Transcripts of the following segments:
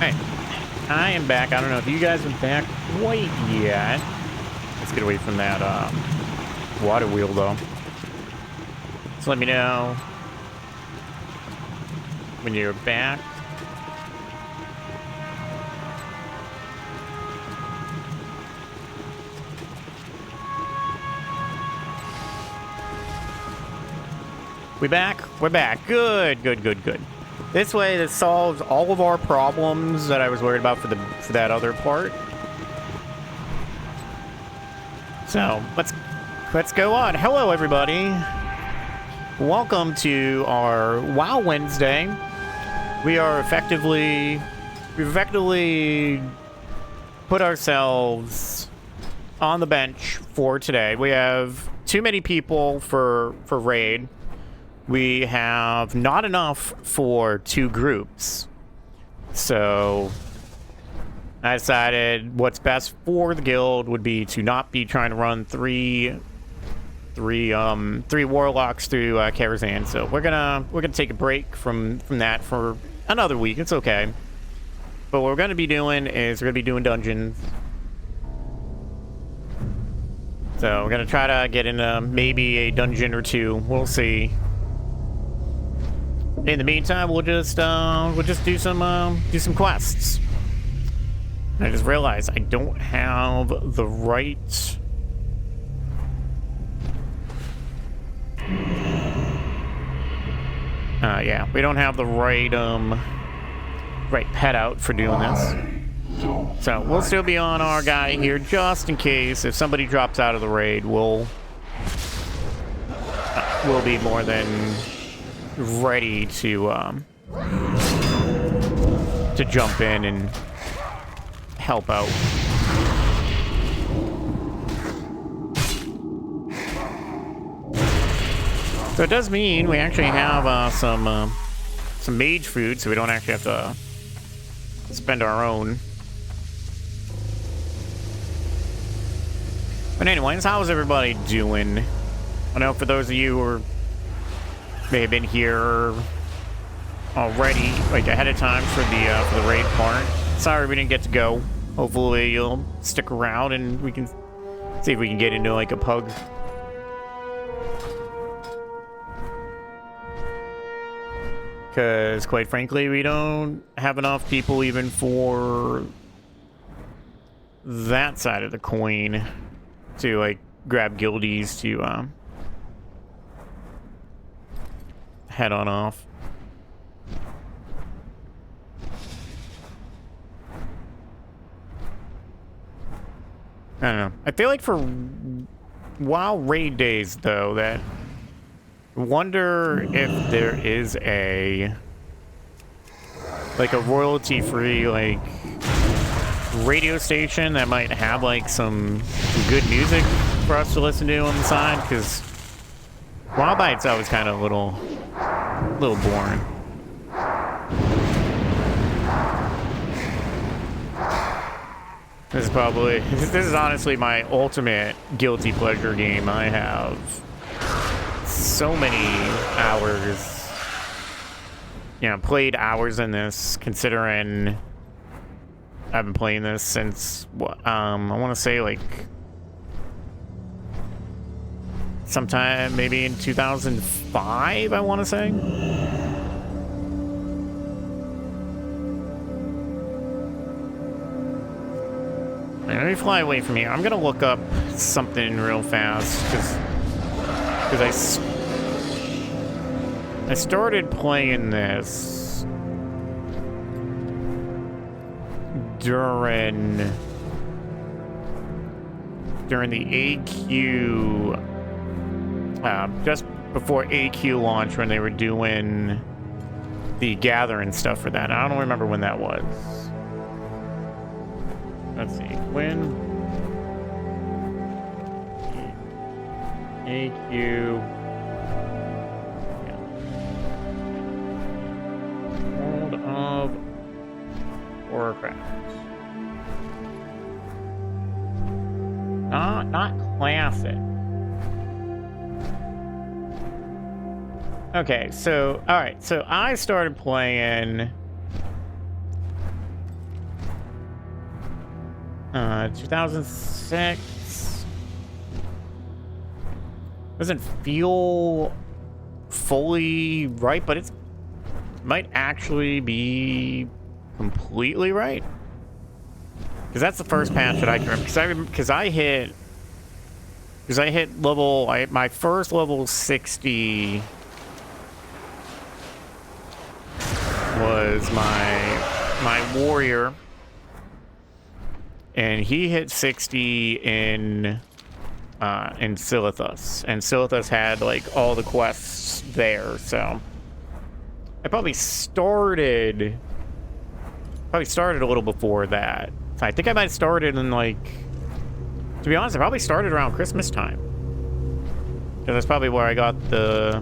Alright, I am back. I don't know if you guys are back quite yet. Let's get away from that water wheel, though. So let me know when you're back. We back? We're back. Good, good, good, good. This way, this solves all of our problems that I was worried about for that other part. So let's go on. Hello, everybody. Welcome to our WoW Wednesday. We've effectively put ourselves on the bench for today. We have too many people for raid. We have not enough for 2 groups. So I decided what's best for the guild would be to not be trying to run three warlocks through Crusade. So we're gonna take a break from that for another week. It's okay. But what we're gonna be doing is we're gonna be doing dungeons. So we're gonna try to get into maybe a dungeon or 2. We'll see. In the meantime, we'll just do some quests. I just realized I don't have the right. Yeah, we don't have the right pet out for doing this. So we'll still be on our guy here just in case if somebody drops out of the raid. We'll be more than ready to jump in and help out. So it does mean we actually have some mage food, so we don't actually have to spend our own. But anyways, how's everybody doing? I know for those of you who may have been here already, like ahead of time for the raid part. Sorry we didn't get to go. Hopefully you'll stick around and we can see if we can get into like a pug. Because quite frankly, we don't have enough people even for that side of the coin to like grab guildies to head on off. I don't know. I feel like for WoW raid days, though, that I wonder if there is a royalty-free like radio station that might have like some good music for us to listen to on the side, because WoW by itself is kind of a little boring. This is honestly my ultimate guilty pleasure game. I have so many hours, played hours in this, considering I've been playing this since I want to say like sometime maybe in 2005, I want to say. Let me fly away from here. I'm gonna look up something real fast because I started playing this during the AQ, just before AQ launch, when they were doing the gather and stuff for that. I don't remember when that was. Let's see, when AQ World of Warcraft. Not classic. Okay, so, alright, so I started playing 2006. Doesn't feel fully right, but it might actually be completely right. Because that's the first patch that I can remember. Because I hit level, my first level 60 was my warrior, and he hit 60 in Silithus, and Silithus had like all the quests there, so I probably started a little before that. I think I might have started in, like, to be honest, I probably started around Christmas time, because that's probably where I got the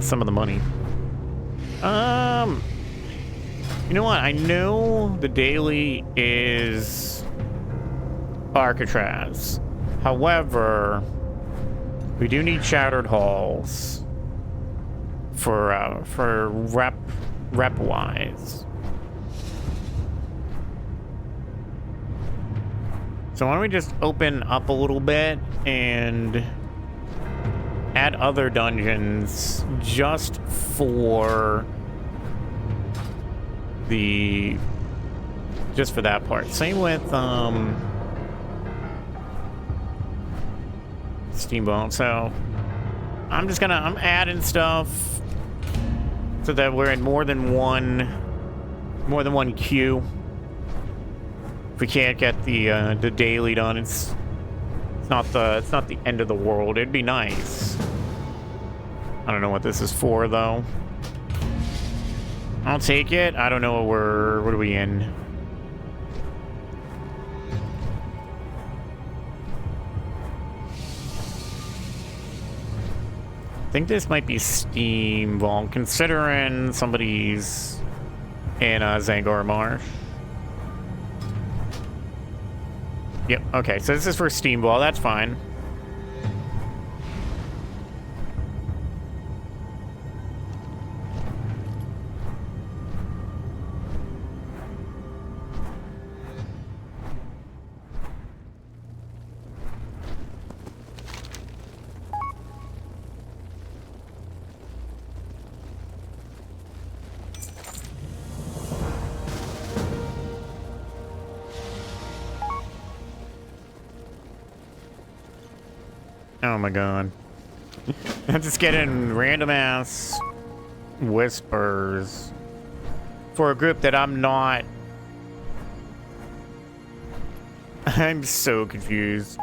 some of the money. You know what? I know the daily is Alcatraz. However, we do need Shattered Halls for rep wise. So why don't we just open up a little bit and add other dungeons just for that part. Same with Steamboat. So I'm adding stuff so that we're in more than one queue. If we can't get the daily done, it's not the end of the world. It'd be nice. I don't know what this is for though. I'll take it. I don't know what are we in? I think this might be Steam Vault, considering somebody's in Zangar Marsh. Yep, okay, so this is for Steam Vault, that's fine. Oh my god. I'm just getting random ass whispers for a group that I'm not. I'm so confused.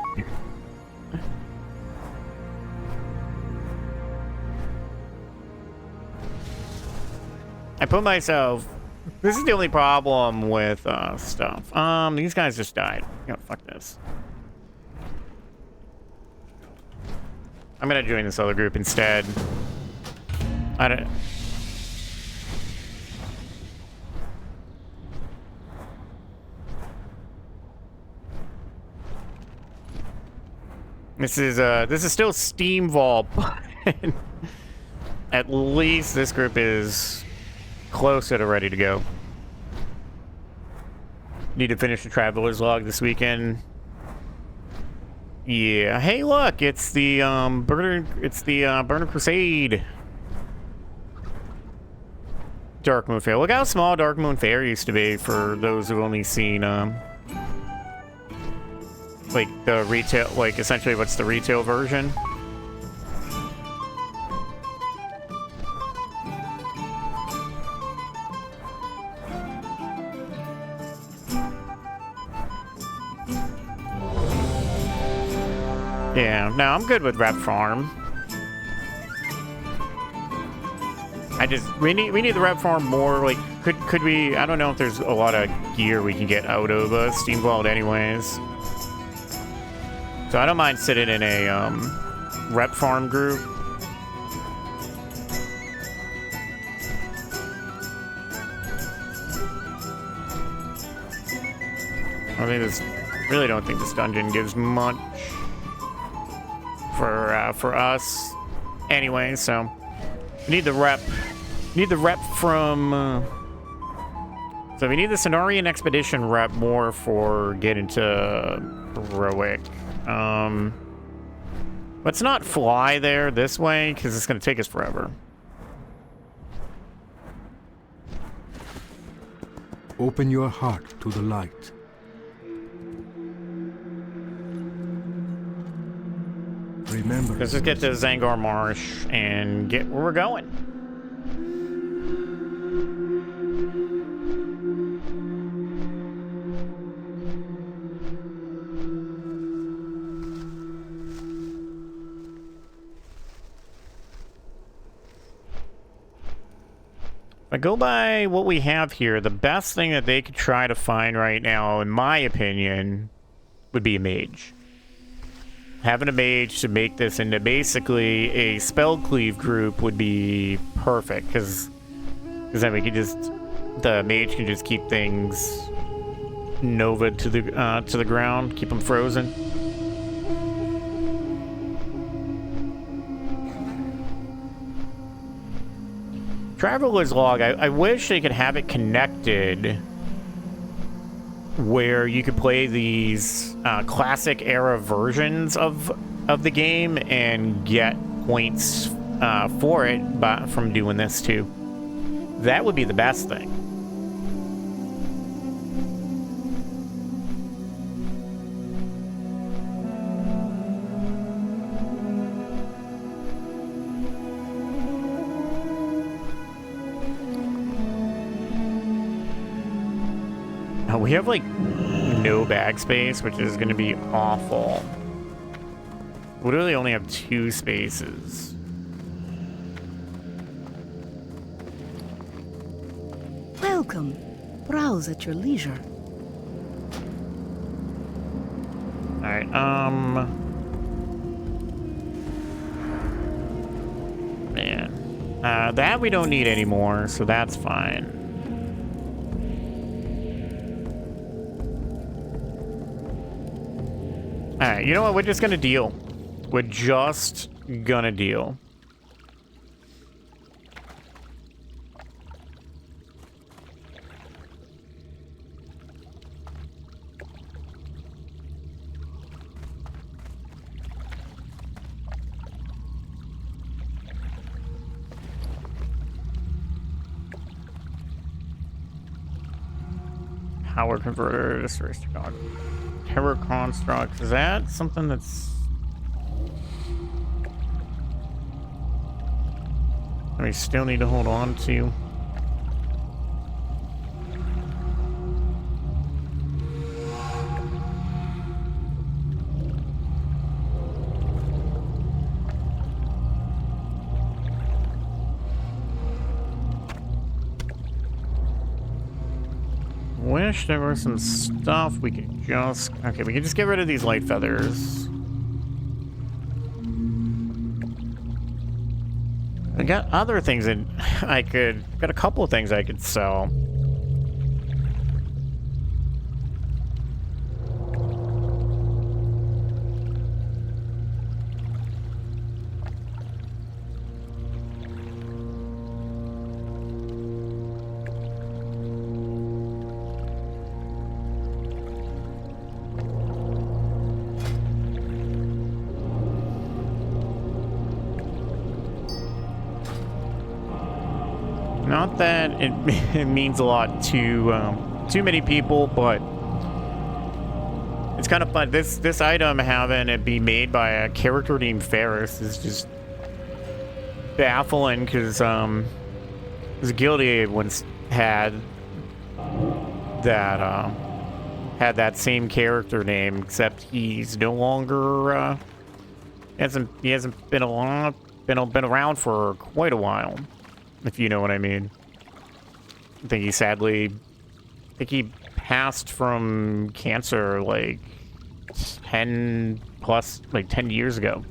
I put myself. This is the only problem with stuff. These guys just died. You know, fuck this. I'm gonna join this other group instead. I don't. This is still Steam Vault, but at least this group is closer to ready to go. Need to finish the Traveler's Log this weekend. Yeah. Hey, look, it's the Burner Crusade. Dark Moon Fair. Look how small Dark Moon Fair used to be for those who've only seen like the retail, like essentially what's the retail version. Yeah, no, I'm good with Rep Farm. We need the Rep Farm more. Like, could we? I don't know if there's a lot of gear we can get out of Steam Vault, anyways. So I don't mind sitting in a Rep Farm group. Really don't think this dungeon gives much for us anyway, so we need the rep from So we need the Cenarian Expedition rep more for getting to Heroic. Let's not fly there this way, because it's going to take us forever. Open your heart to the light. Remember. Let's just get to Zangar Marsh and get where we're going. If I go by what we have here, the best thing that they could try to find right now, in my opinion, would be a mage. Having a mage to make this into basically a spell cleave group would be perfect, because then we could just, the mage can just keep things nova to the ground, keep them frozen. Traveler's Log, I wish they could have it connected where you could play these classic era versions of the game and get points for it from doing this too. That would be the best thing. We have, like, no bag space, which is going to be awful. We literally only have 2 spaces. Welcome. Browse at your leisure. Alright, man. That we don't need anymore, so that's fine. Alright, you know what? We're just gonna deal. We're just gonna deal. Power converter, restoration dog. Terror construct, is that something that's... we still need to hold on to? Wish there was some stuff we could just... okay, we can just get rid of these light feathers. I got other things that I could... got a couple of things I could sell. Not that it means a lot to too many people, but it's kind of fun. This item having it be made by a character named Ferris is just baffling, because this guilty once had that same character name, except he's no longer he hasn't been around for quite a while. If you know what I mean. I think he passed from cancer like 10 years ago.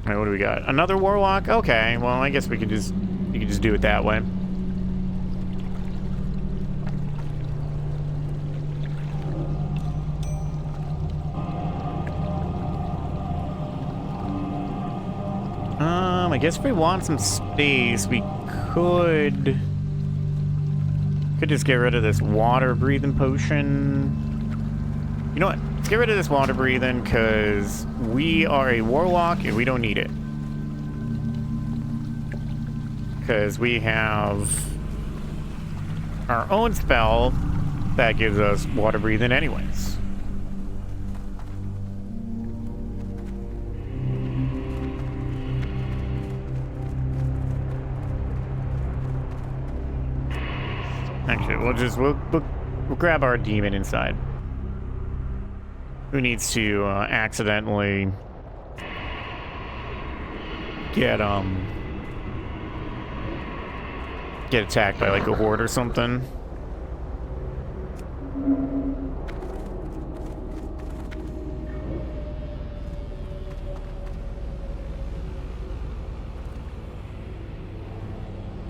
All right, what do we got? Another Warlock? Okay, well, I guess you could just do it that way. I guess if we want some space, we could just get rid of this water breathing potion. You know what? Let's get rid of this water breathing because we are a warlock and we don't need it. Because we have our own spell that gives us water breathing anyways. Actually, we'll grab our demon inside. Who needs to accidentally get attacked by like a horde or something?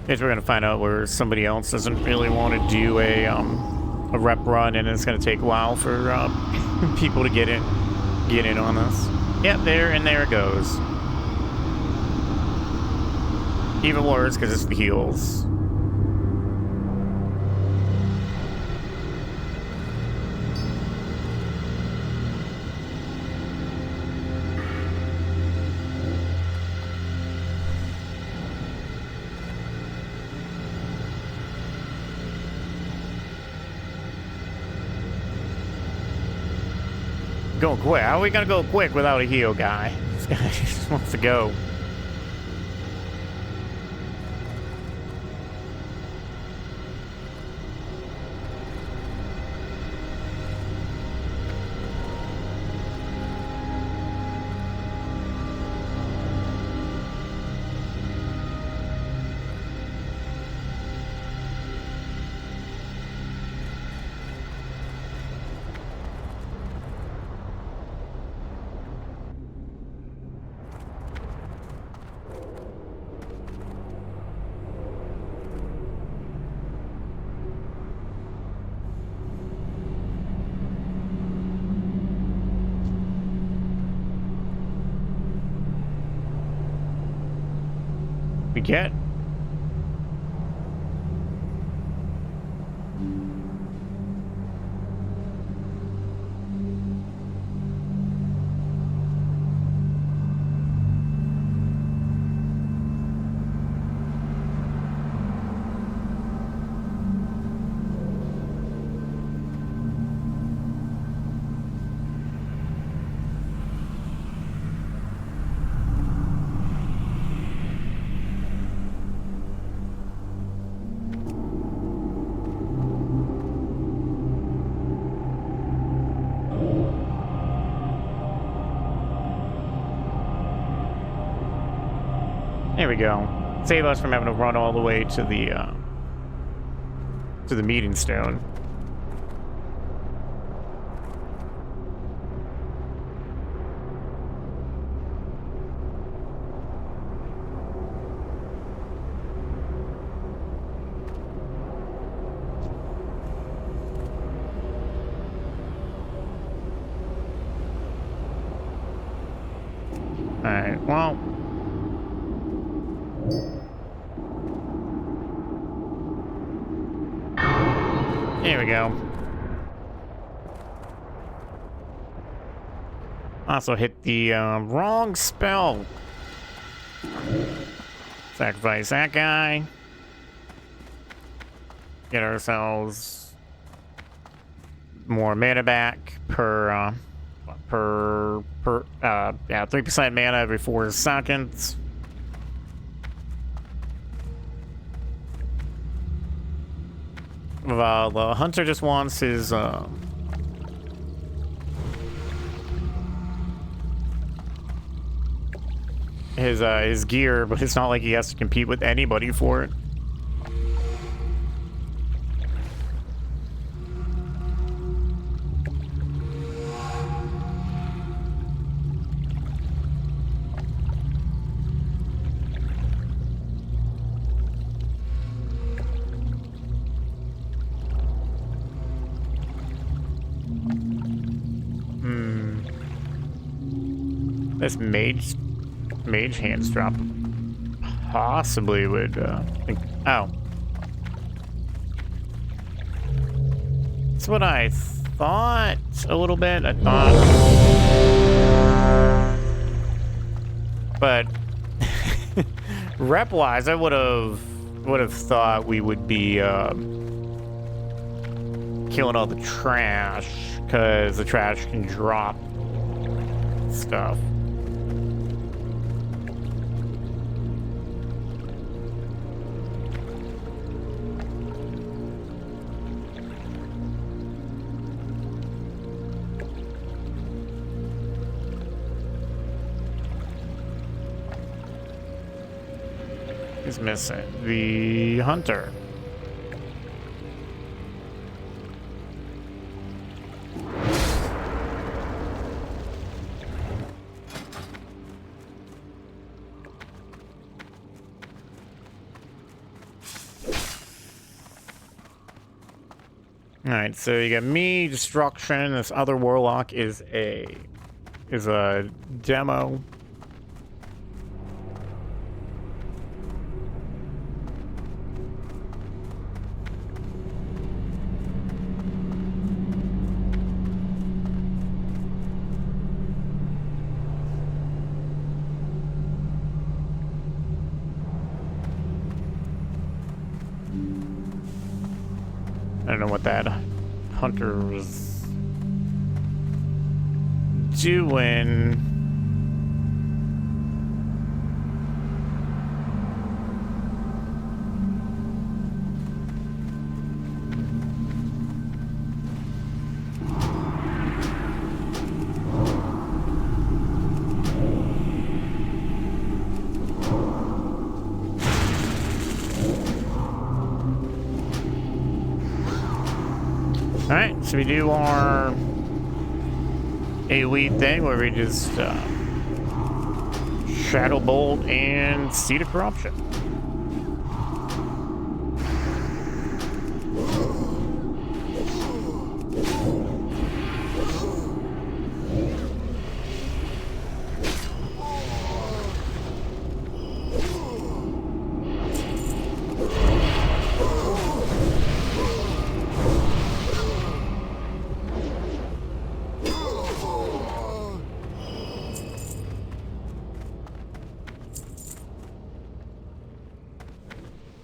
Guess we're gonna find out where somebody else doesn't really want to do a rep run, and it's gonna take a while for people to get in on this. Yep, there it goes. Even worse because it's the heals. Go quick. How are we gonna go quick without a heal guy? This guy just wants to go. We get. There we go. Save us from having to run all the way to the meeting stone. All right. Well. There we go. Also hit the wrong spell. Sacrifice that guy. Get ourselves more mana back per 3% mana every 4 seconds. The hunter just wants his gear, but it's not like he has to compete with anybody for it. This mage hands drop possibly would think. Oh. That's what I thought a little bit. I thought. But rep-wise, I would have thought we would be killing all the trash, because the trash can drop stuff. Who's missing? The hunter. All right, so you got me, destruction. This other warlock is a demo. I don't know what that hunter was doing. Alright, so we do our AoE thing where we just Shadow Bolt and Seed of Corruption.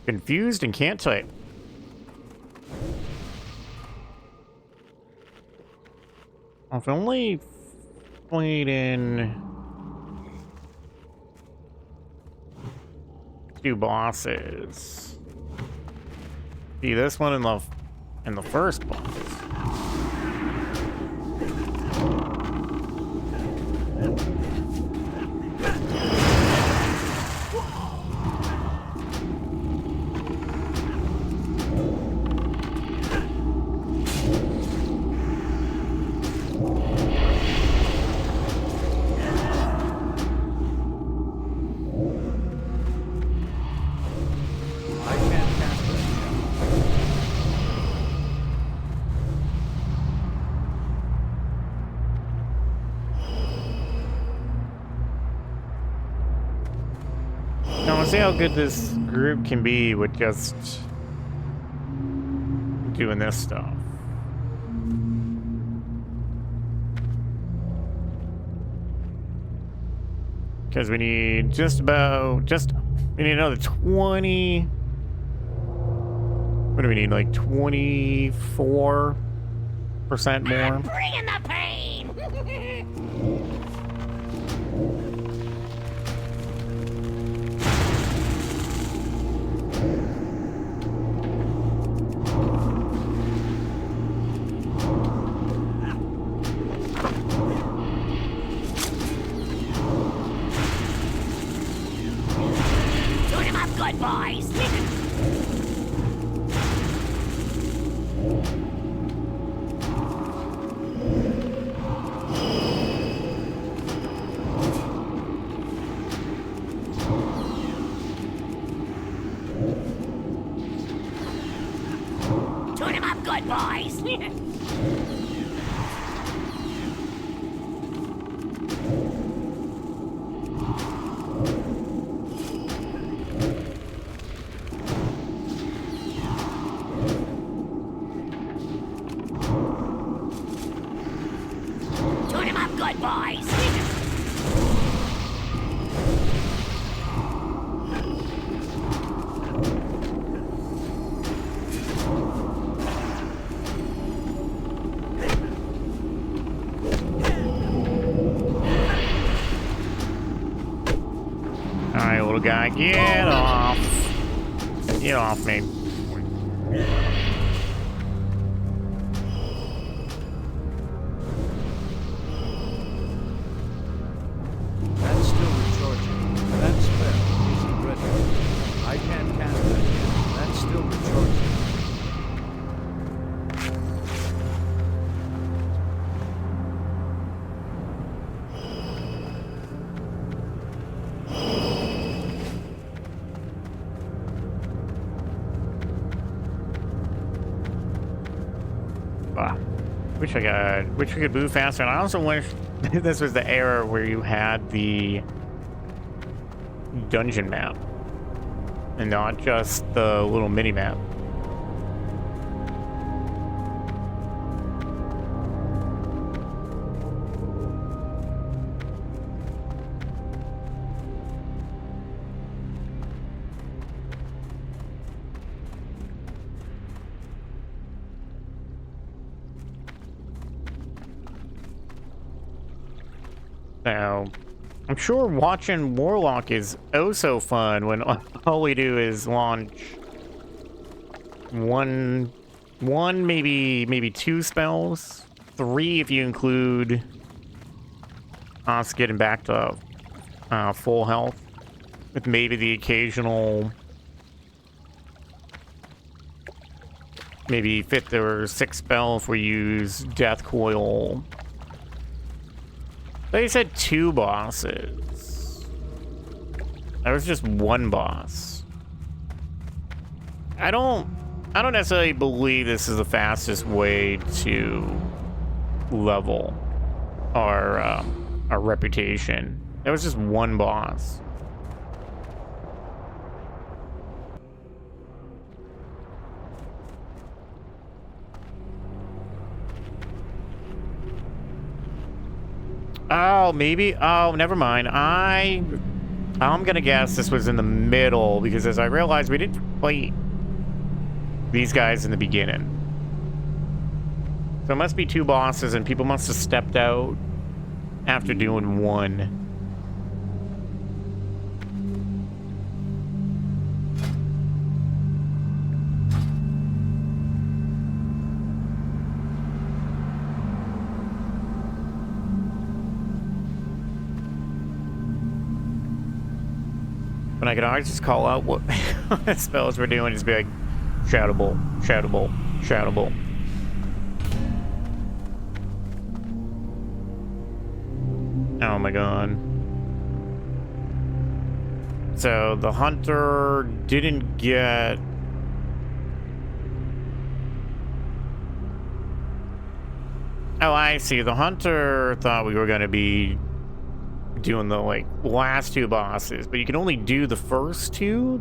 Confused and can't type. I've only played in 2 bosses. See this one in the first boss. Now, let's see how good this group can be with just doing this stuff. Because we need we need another 20. What do we need, like 24% more? I'm bringing the pain! Tune him up good, boys! Tune him up good, boys! Tune him up good, boys. Alright, little guy, get off. Get off me. That's still recharging. That spell isn't ready. I can't cast that yet. That's still recharging. Wish we could move faster, and I also wish this was the era where you had the dungeon map and not just the little mini map. Now, I'm sure watching Warlock is oh so fun when all we do is launch one maybe two spells, 3 if you include us getting back to full health, with maybe the occasional maybe 5th or 6th spell if we use Death Coil. They said 2 bosses. That was just 1 boss. I don't necessarily believe this is the fastest way to level our reputation. That was just 1 boss. Oh, maybe. Oh, never mind. I'm gonna guess this was in the middle, because as I realized, we didn't fight these guys in the beginning. So it must be 2 bosses, and people must have stepped out after doing 1. But I could always just call out what spells we're doing, just be like, shoutable, shoutable, shoutable. Oh my god. So the hunter didn't get... Oh, I see. The hunter thought we were going to be doing the last 2 bosses, but you can only do the first 2,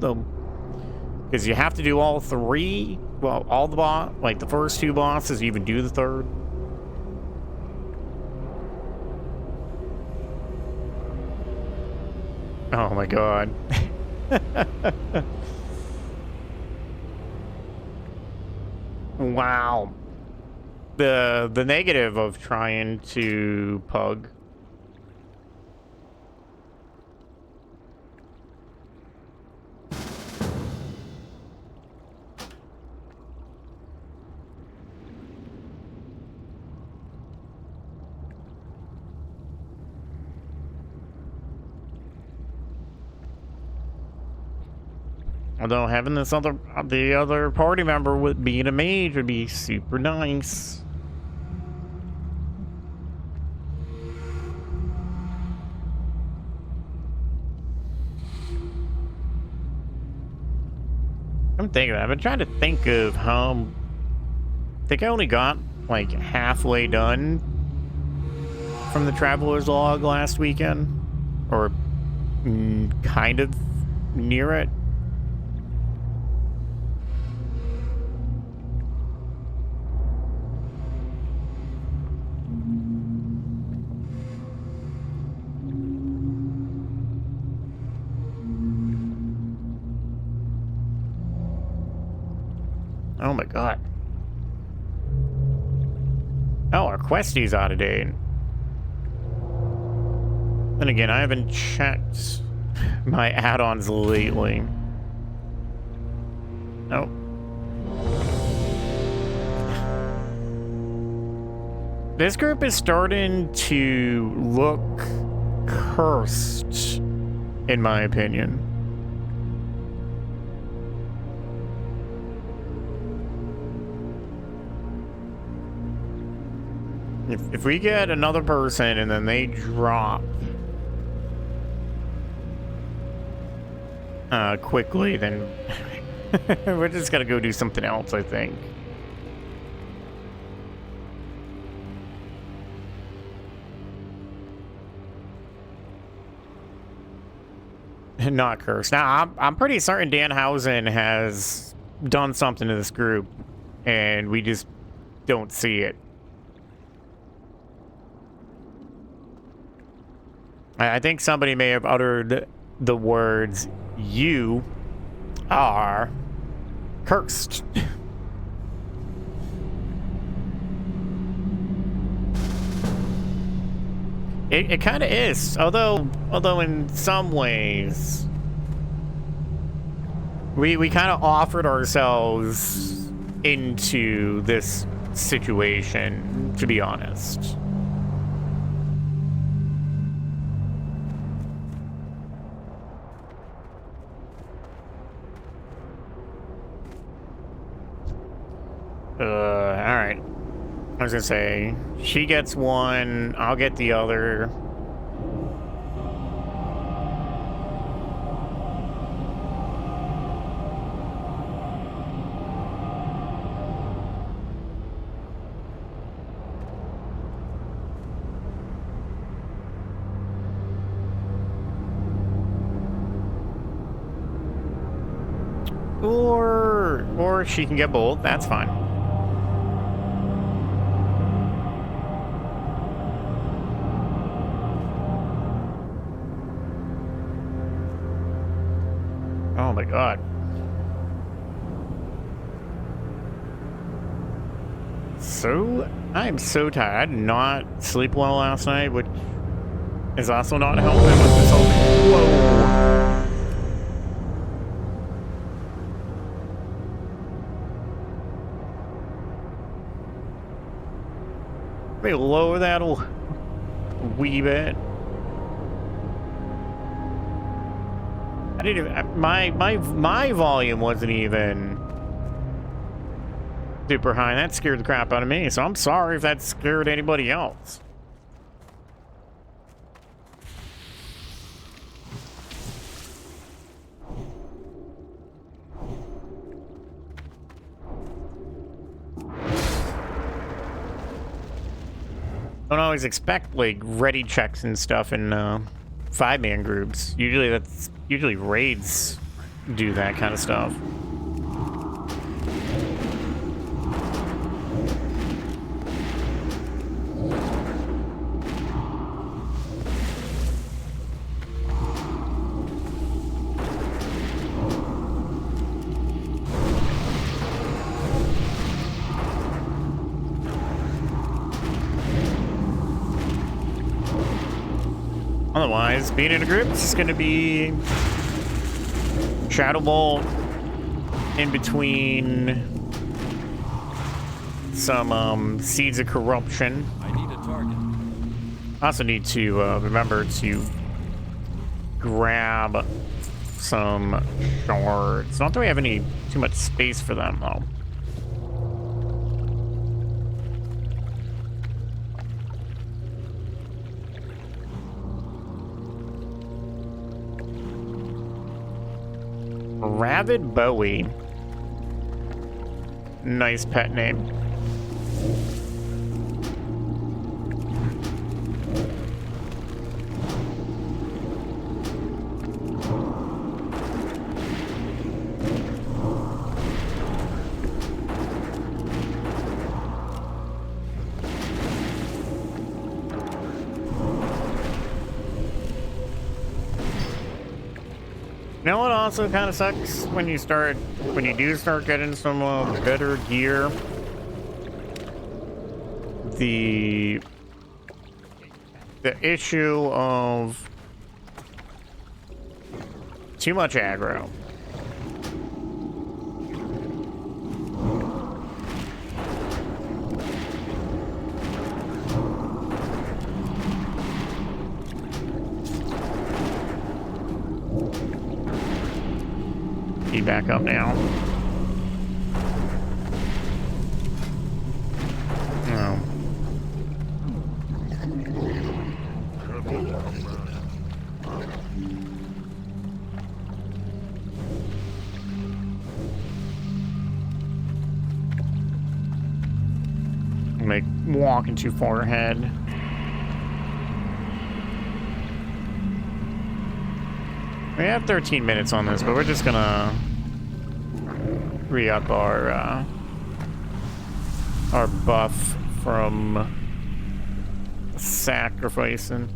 because you have to do all 3. Well, all the the first 2 bosses, you even do the 3rd. Oh my god. Wow. The negative of trying to pug. Although having the other party member with being a mage would be super nice. I'm thinking. I've been trying to think of how. I think I only got halfway done from the Traveler's Log last weekend, or kind of near it. Oh my god. Oh, our questie's out of date. Then again, I haven't checked my add-ons lately. Oh. This group is starting to look cursed, in my opinion. If we get another person and then they drop quickly, then we're just gonna go do something else, I think. Not cursed. Now, I'm pretty certain Danhausen has done something to this group, and we just don't see it. I think somebody may have uttered the words, "You are cursed." It kind of is, although in some ways we kind of offered ourselves into this situation, to be honest. All right. I was gonna say, she gets one, I'll get the other. Or she can get both, that's fine. Oh my god. So, I'm so tired. I did not sleep well last night, which is also not helping with this whole thing. Whoa. Let me lower that a wee bit. I didn't even, my volume wasn't even super high. That scared the crap out of me, so I'm sorry if that scared anybody else. Don't always expect like ready checks and stuff in 5-man groups. Usually raids do that kind of stuff. Otherwise, being in a group is just going to be Shadow Bolt in between some Seeds of Corruption. I need a target. I also need to remember to grab some shards. Not that we have too much space for them, though. Ravid Bowie. Nice pet name. You know what also kind of sucks when you do start getting some better gear? The issue of too much aggro. Be back up now. No. Like walking too far ahead. We have 13 minutes on this, but we're just gonna re-up our buff from sacrificing.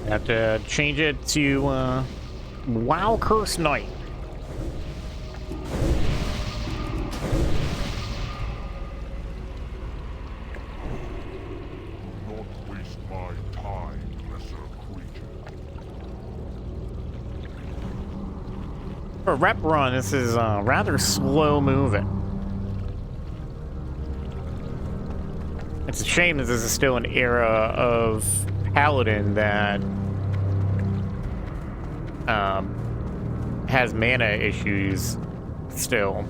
Have to change it to WoW Curse Knight. Do not waste my time, lesser creature. For a rep run, this is rather slow moving. It's a shame that this is still an era of Paladin that has mana issues still.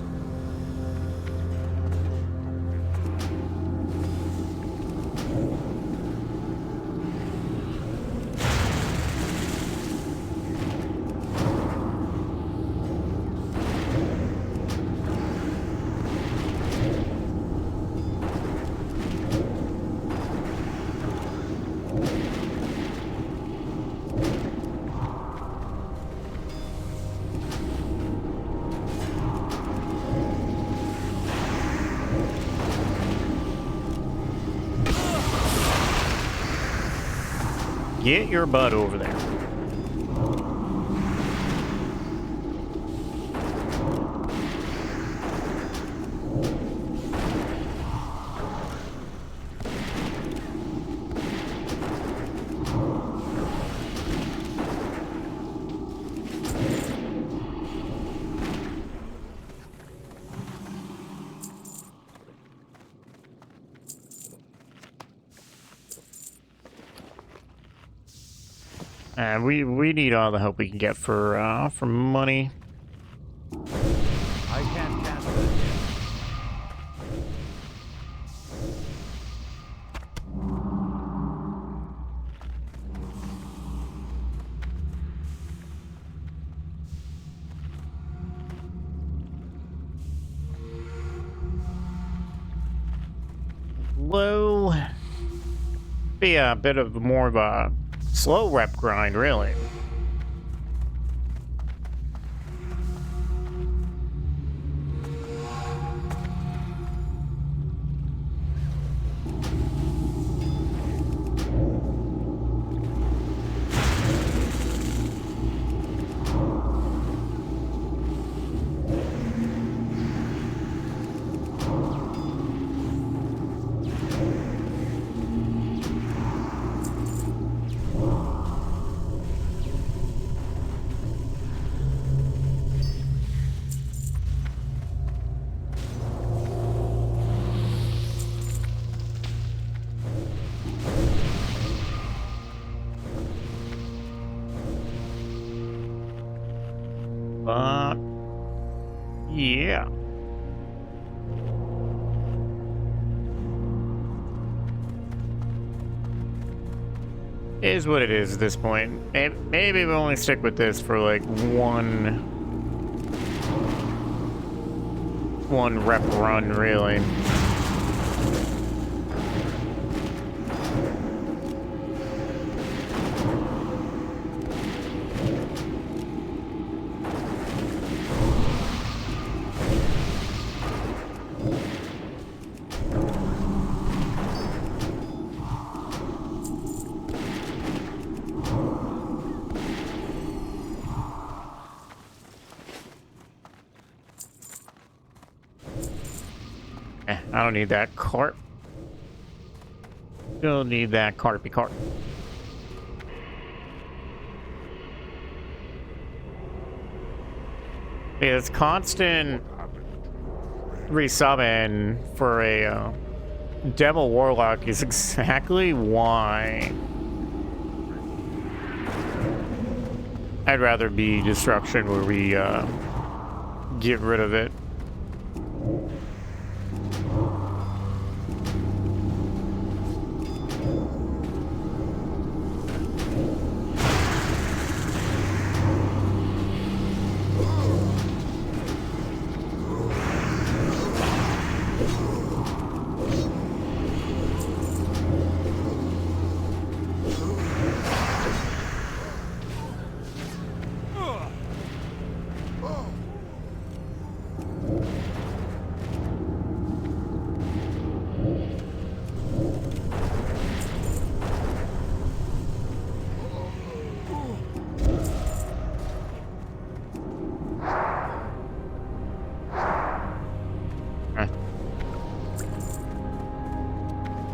Get your butt over there. We need all the help we can get for money. I can't cast that yet. Low. Be a bit of more of a slow rep grind, really. But yeah. Is what it is at this point. Maybe we'll only stick with this for like one rep run, really. I don't need that cart. Don't need that carpy cart. Yeah, it's constant resummon for a demo warlock is exactly why I'd rather be destruction where we get rid of it.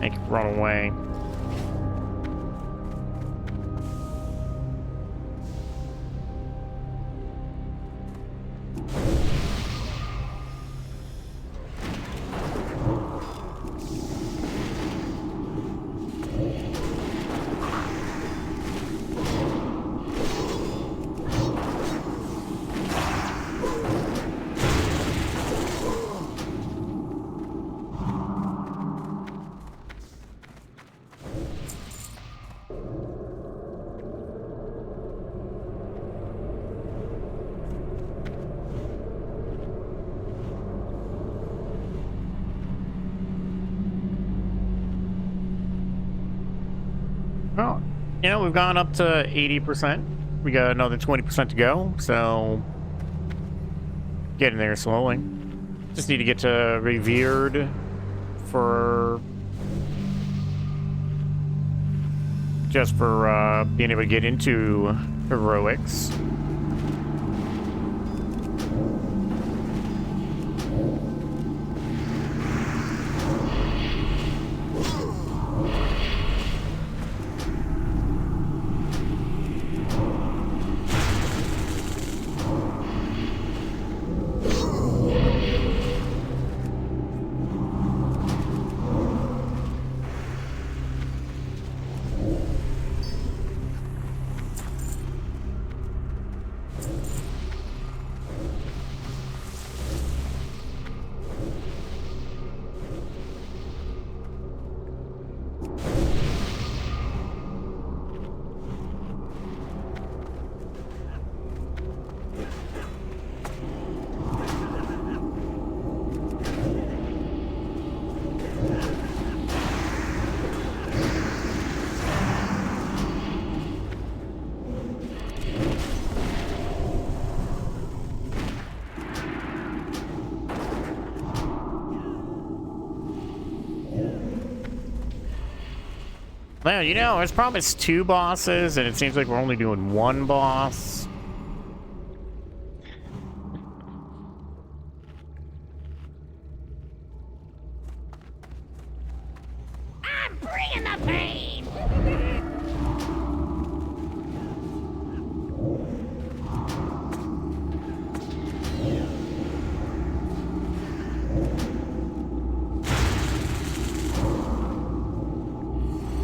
Make it run away. Oh, you know, we've gone up to 80%. We got another 20% to go, so getting there slowly. Just need to get to revered for being able to get into heroics. Well, you know, it's promised 2 bosses, and it seems like we're only doing 1 boss. I'm bringing the pain!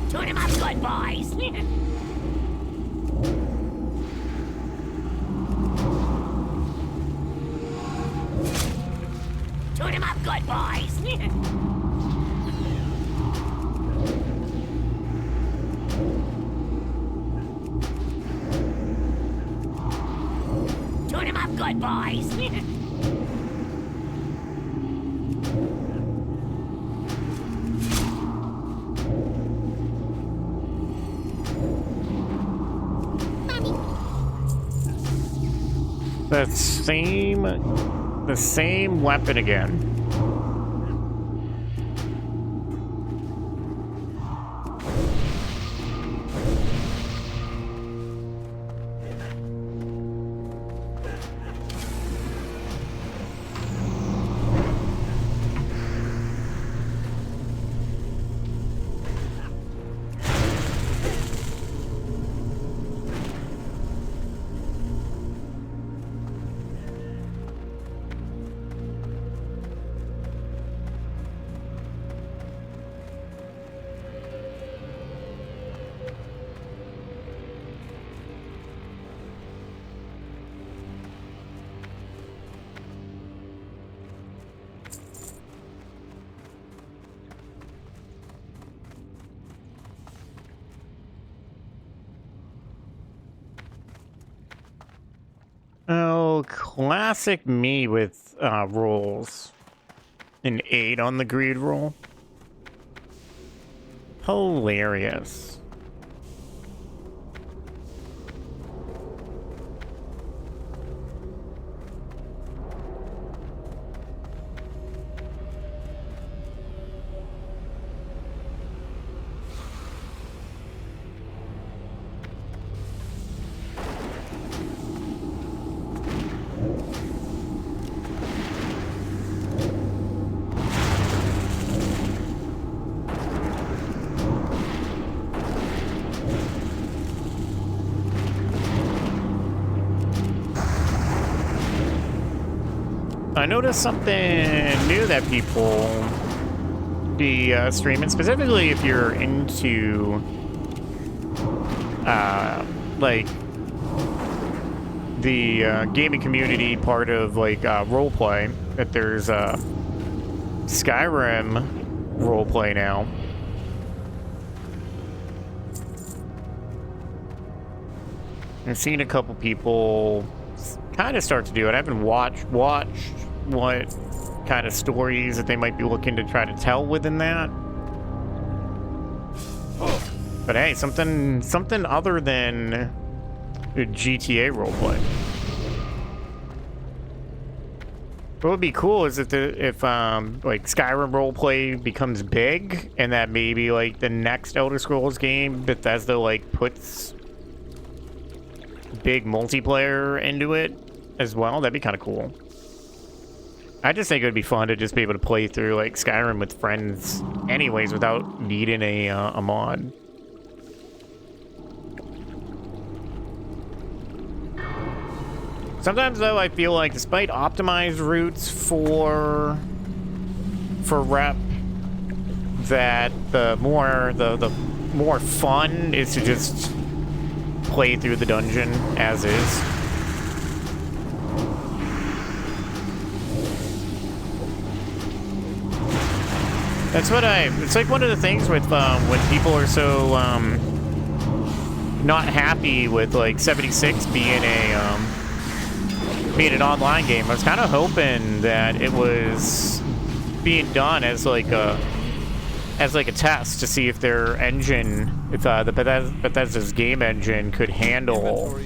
Tune him up good, boys! Tune him up good, boys. The same weapon again. Oh, classic me with rolls. An 8 on the greed roll. Hilarious. I noticed something new that people be streaming, specifically if you're into like the gaming community part of like roleplay, that there's Skyrim roleplay now. I've seen a couple people kind of start to do it. I haven't watched what kind of stories that they might be looking to try to tell within that. But hey, something other than GTA roleplay. What would be cool is if like Skyrim roleplay becomes big, and that maybe like the next Elder Scrolls game, Bethesda like puts big multiplayer into it as well. That'd be kind of cool. I just think it would be fun to just be able to play through like Skyrim with friends anyways without needing a mod. Sometimes though I feel like despite optimized routes for rep, that the more fun is to just play through the dungeon as is. That's what it's like one of the things with when people are so not happy with like 76 being an online game. I was kind of hoping that it was being done as like a test to see if their engine, if the Bethesda's game engine could handle.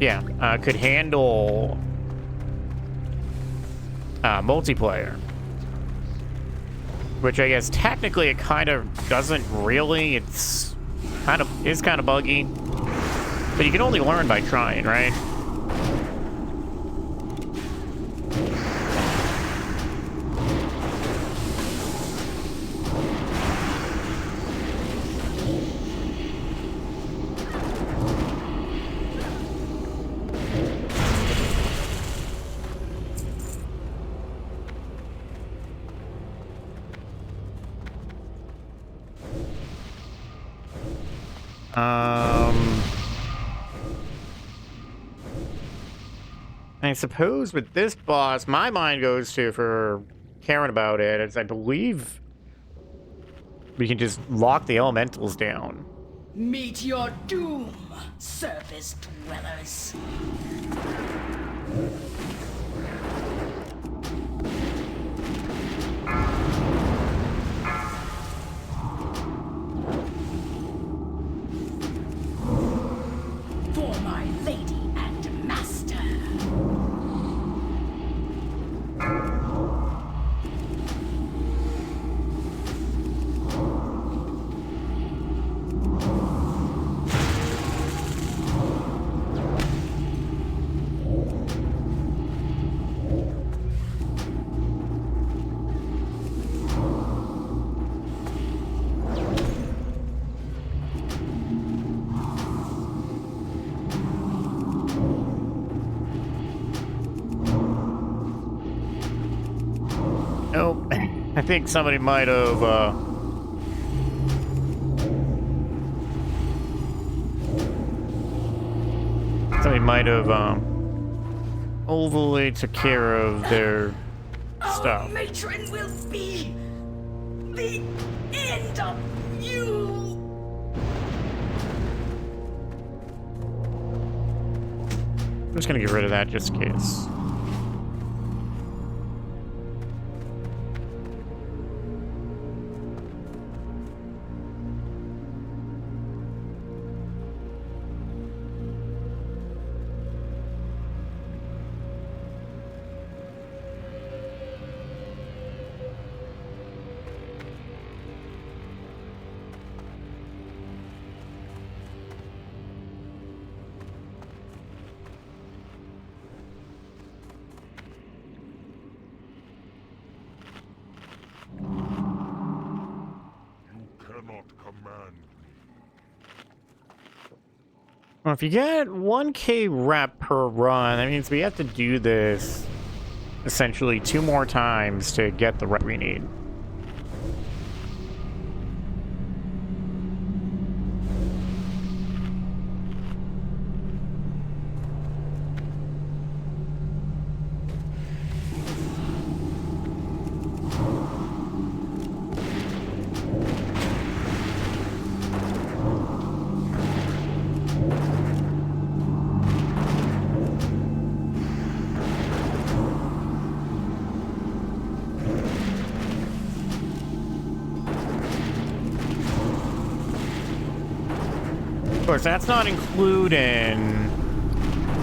Yeah, could handle multiplayer, which I guess technically it kind of doesn't really. It's kind of buggy, but you can only learn by trying, right? I suppose with this boss, my mind goes to, for caring about it, is I believe we can just lock the elementals down. Meet your doom, surface dwellers. For my lady and master. Nope. I think somebody might have, overly took care of their stuff. Our matron will be the end of you. I'm just gonna get rid of that just in case. Cannot command me. Well, if you get 1k rep per run, that means we have to do this essentially 2 more times to get the rep we need. Of course, that's not including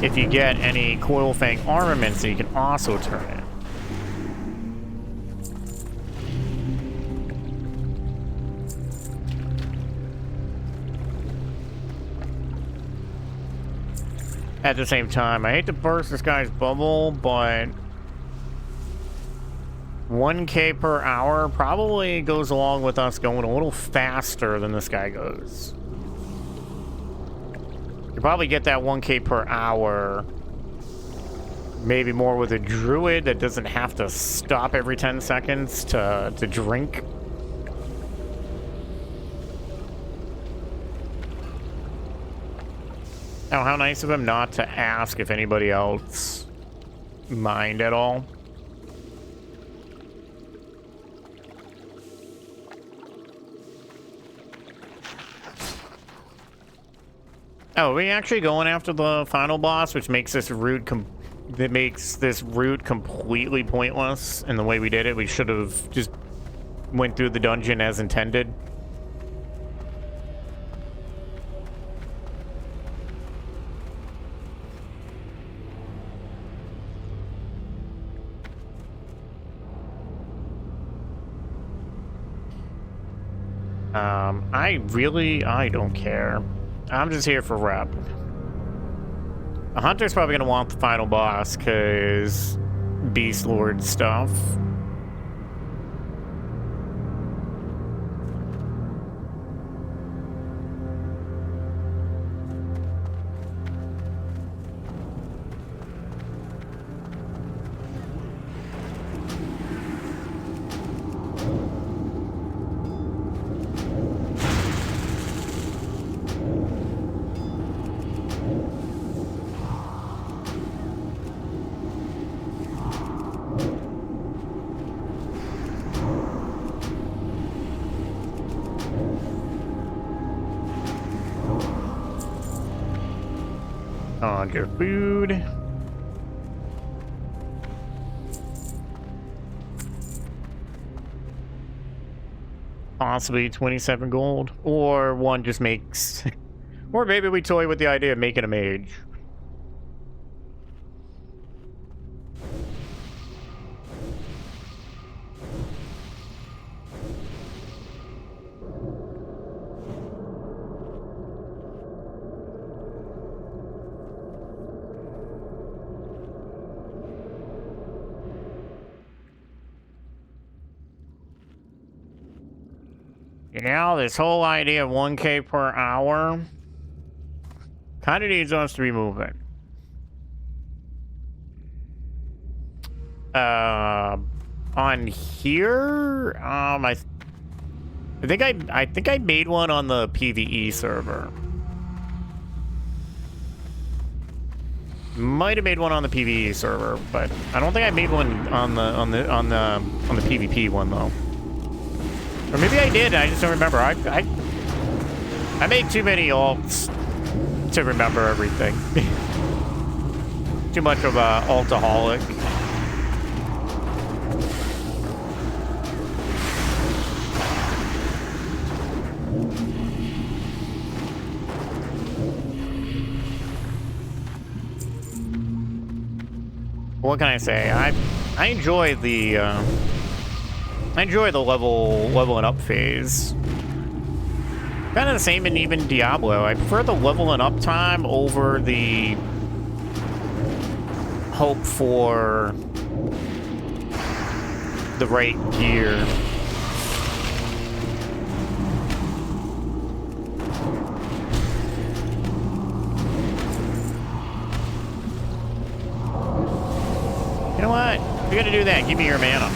if you get any Coil Fang armaments that you can also turn in. At the same time, I hate to burst this guy's bubble, but 1k per hour probably goes along with us going a little faster than this guy goes. You probably get that 1k per hour, maybe more with a druid that doesn't have to stop every 10 seconds to drink. Oh, how nice of him not to ask if anybody else mind at all. Oh, are we actually going after the final boss, which makes this route completely pointless in the way we did it? We should have just went through the dungeon as intended. I don't care. I'm just here for rep. A hunter's probably gonna want the final boss, cause Beast Lord stuff. On your food. Possibly 27 gold. Or one just makes... or maybe we toy with the idea of making a mage. You know, this whole idea of 1K per hour kind of needs us to be moving. On here, I think I made one on the PvE server. Might have made one on the PvE server, but I don't think I made one on the PvP one though. Or maybe I did, I just don't remember. I made too many alts to remember everything. Too much of a altaholic. What can I say? I enjoy the leveling up phase. Kind of the same in even Diablo. I prefer the leveling up time over the hope for the right gear. You know what? If you're gonna do that, give me your mana.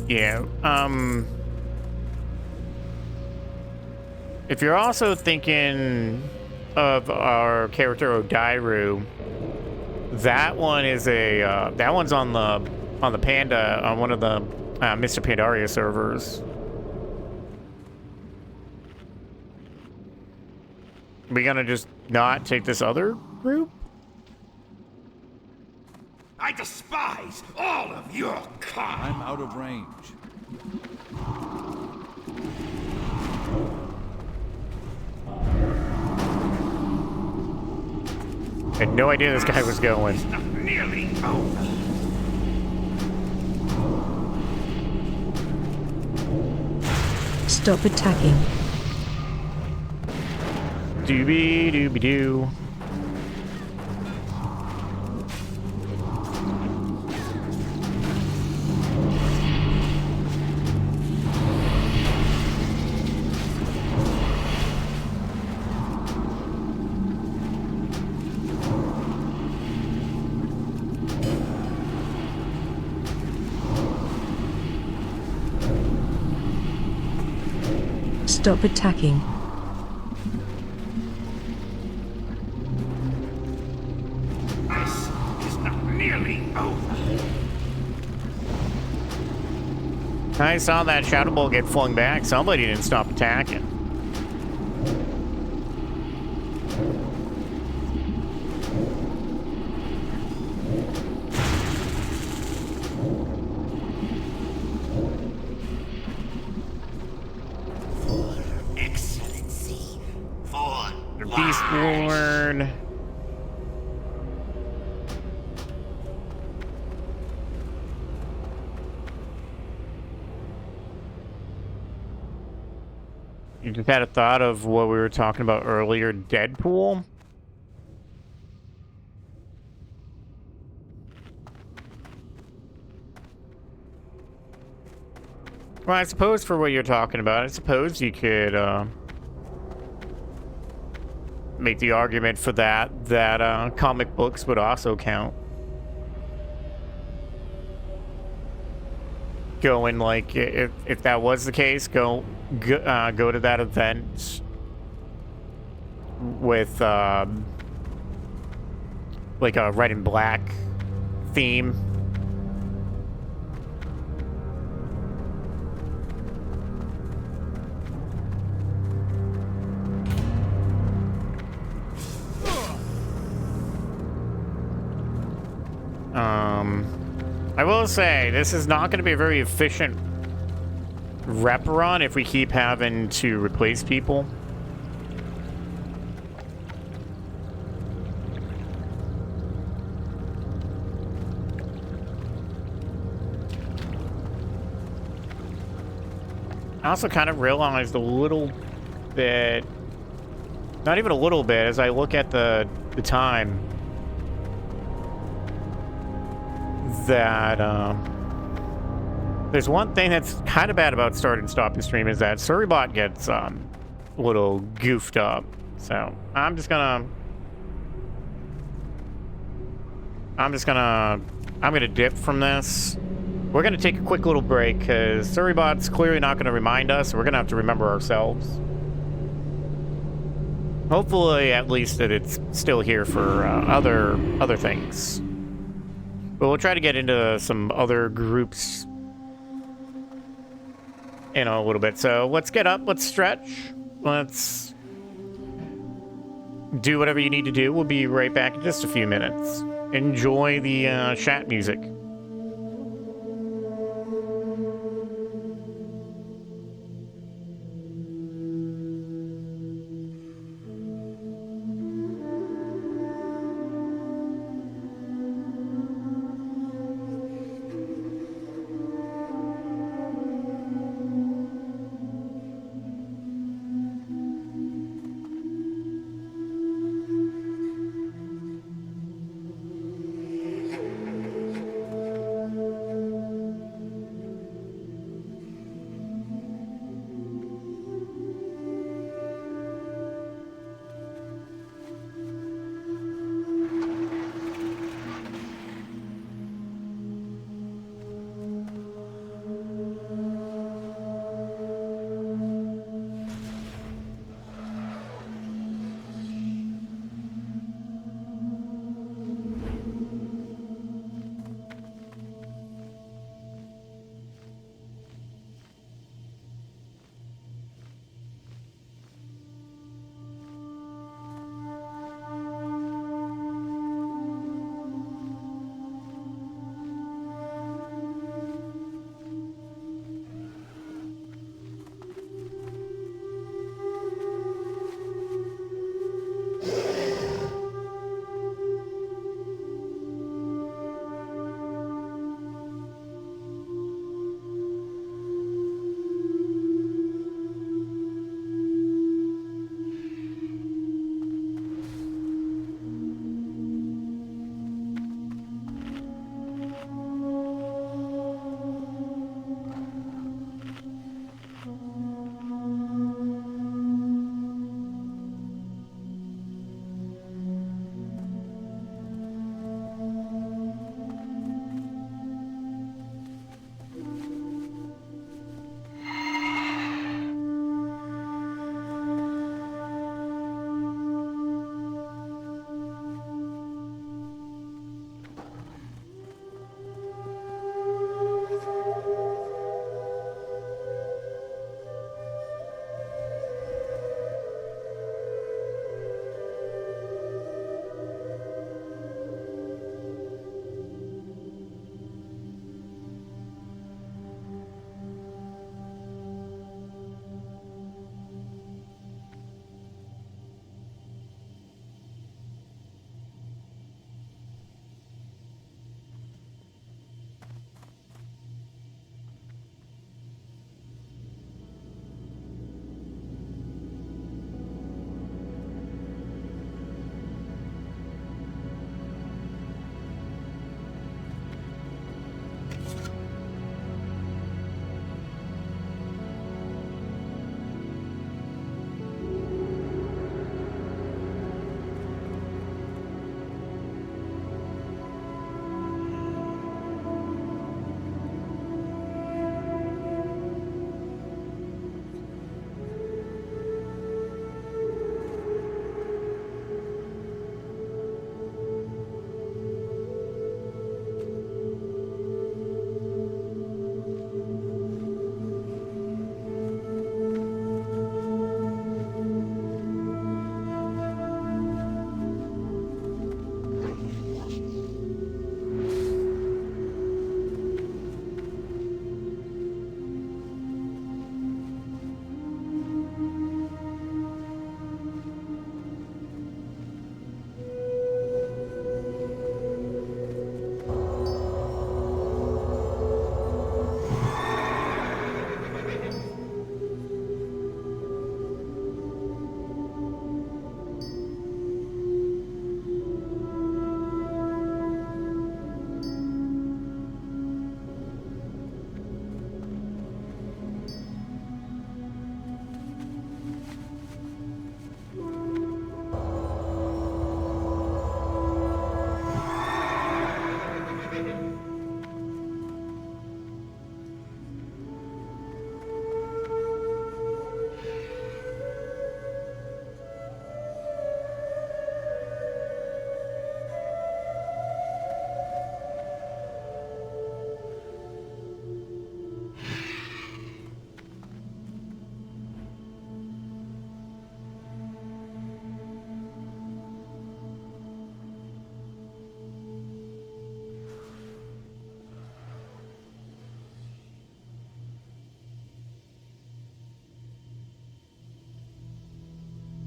Yeah, if you're also thinking of our character Odairu, that one is a, that one's on the Panda, on one of the Mr. Pandaria servers. We gonna just not take this other group? I despise all of your kind. I'm out of range. I had no idea this guy was going. It's not nearly over. Stop attacking. Doobie doobie doo. Stop attacking. This is not nearly over. I saw that Shadow Ball get flung back. Somebody didn't stop attacking. Excellency. For Beastborn. You just had a thought of what we were talking about earlier, Deadpool? Well, I suppose for what you're talking about, I suppose you could, make the argument for that comic books would also count. Going, like, if that was the case, go to that event with, like a red and black theme. will say, this is not going to be a very efficient rep run if we keep having to replace people. I also kind of realized a little bit, not even a little bit, as I look at the time, that there's one thing that's kind of bad about starting and stopping stream is that Surrybot gets a little goofed up. So I'm gonna dip from this. We're gonna take a quick little break because Surrybot's clearly not gonna remind us. We're gonna have to remember ourselves. Hopefully, at least that it's still here for other things. But we'll try to get into some other groups in a little bit. So let's get up, let's stretch, let's do whatever you need to do. We'll be right back in just a few minutes. Enjoy the chat music.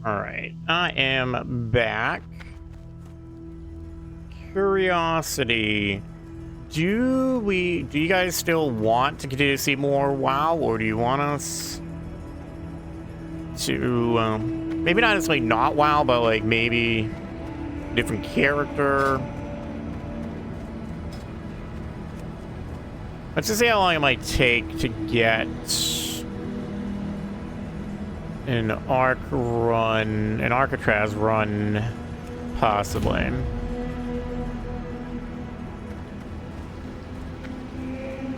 Alright, I am back. Curiosity. Do you guys still want to continue to see more WoW, or do you want us to, maybe not necessarily not WoW, but like maybe a different character? Let's just see how long it might take to get an Alcatraz run, possibly.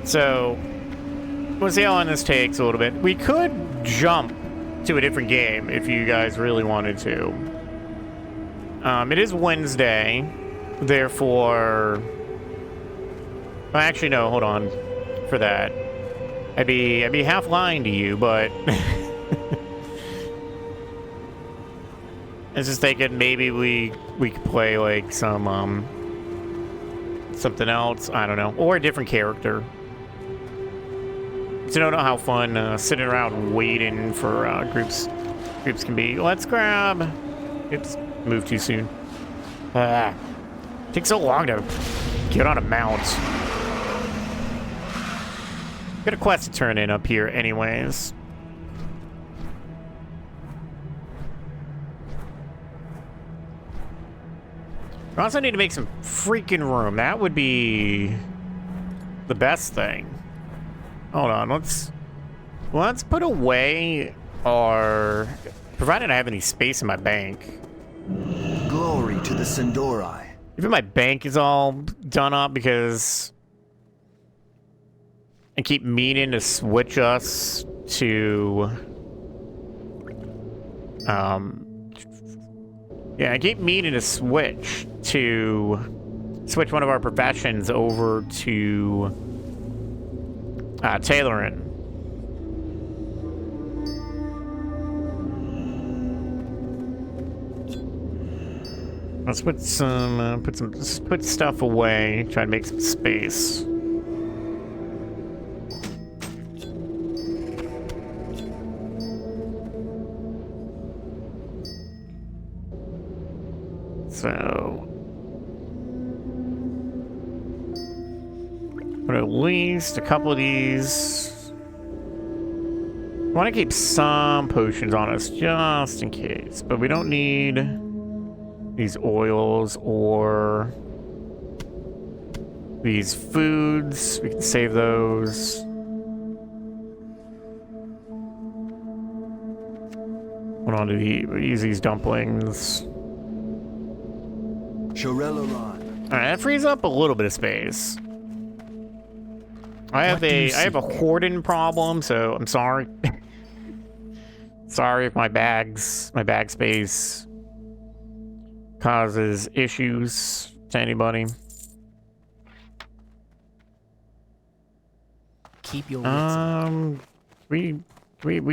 So, we'll see how long this takes a little bit. We could jump to a different game if you guys really wanted to. It is Wednesday, therefore... Well, actually, no, hold on for that. I'd be half lying to you, but... I was just thinking maybe we could play, like, some, something else, I don't know, or a different character. So I don't know how fun sitting around waiting for groups can be. Let's grab... Oops, moved too soon. Takes so long to get on a mount. Got a quest to turn in up here anyways. We also need to make some freaking room. That would be the best thing. Hold on, let's put away our... Provided I have any space in my bank. Glory to the Sindori. Even my bank is all done up because I keep meaning to switch us to... Yeah, I keep meaning to switch one of our professions over to tailoring. Let's put some put stuff away, try to make some space. So, put at least a couple of these. I want to keep some potions on us just in case, but we don't need these oils or these foods. We can save those. Hold on to use these dumplings. Alright, that frees up a little bit of space. I have a hoarding problem, so I'm sorry. Sorry if my bag space causes issues to anybody. Keep your we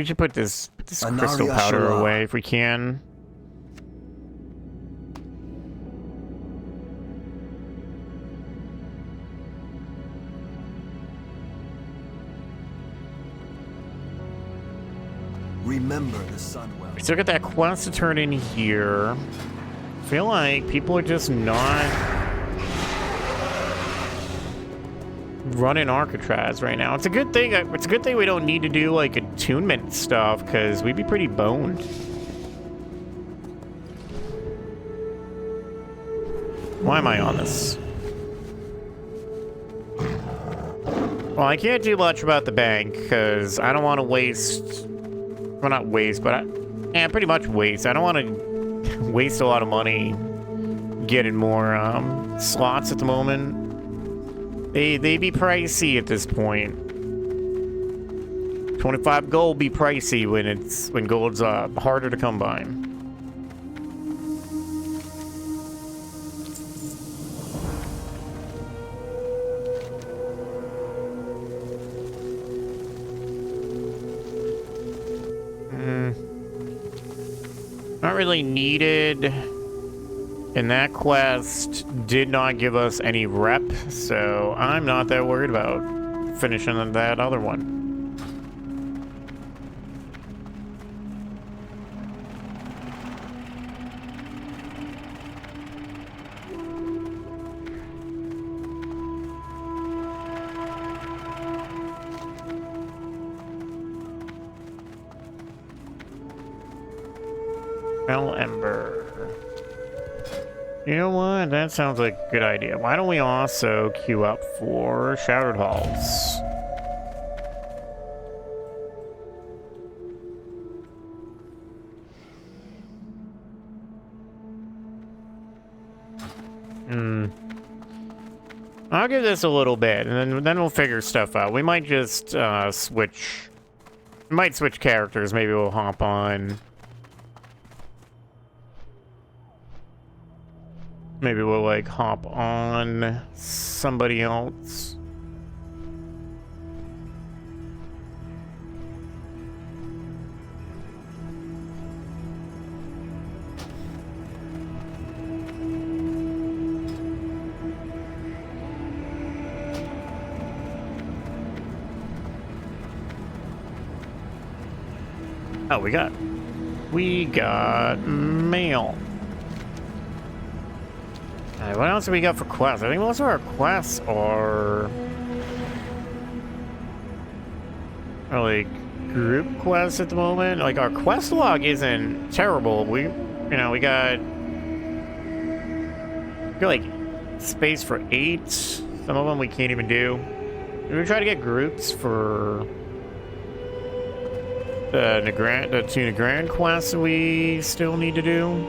should put this crystal powder away if we can. Remember the sun well. We still got that quest to turn in here. I feel like people are just not running Alcatraz right now. It's a good thing. It's a good thing we don't need to do like attunement stuff, because we'd be pretty boned. Why am I on this? Well, I can't do much about the bank because I don't want to waste. Well, not waste, but pretty much waste. I don't want to waste a lot of money getting more slots at the moment. They be pricey at this point. 25 gold be pricey when gold's harder to come by. Not really needed. And that quest did not give us any rep, so I'm not that worried about finishing that other one. Fell Ember. You know what? That sounds like a good idea. Why don't we also queue up for Shattered Halls? I'll give this a little bit, and then we'll figure stuff out. We might just switch. We might switch characters. Maybe we'll hop on. Maybe we'll like hop on somebody else. Oh, we got mail. Alright, what else do we got for quests? I think most of our quests are like group quests at the moment. Like our quest log isn't terrible. We got like space for 8. Some of them we can't even do. We're gonna try to get groups for the two Nagrand quests we still need to do.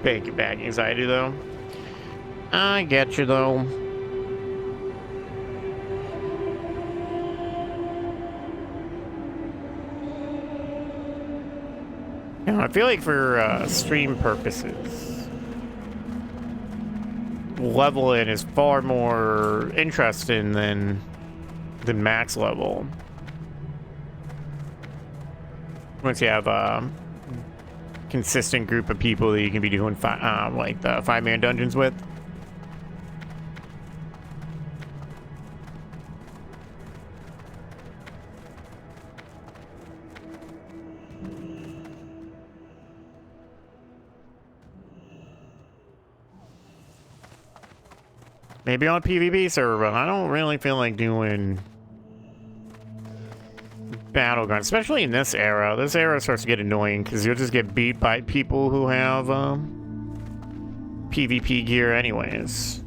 Big bag anxiety though. I get you though. Yeah, I feel like for stream purposes, leveling is far more interesting than max level. Once you have a consistent group of people that you can be doing like the 5-man dungeons with. Maybe on PvP server, I don't really feel like doing Battleground, especially in this era. This era starts to get annoying because you'll just get beat by people who have PvP gear anyways.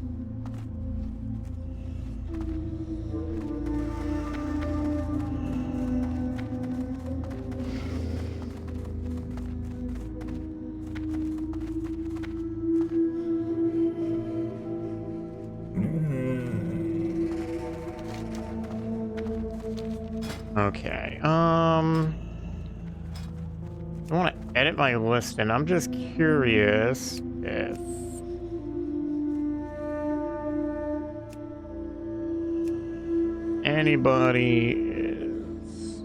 Okay, I want to edit my list, and I'm just curious if anybody is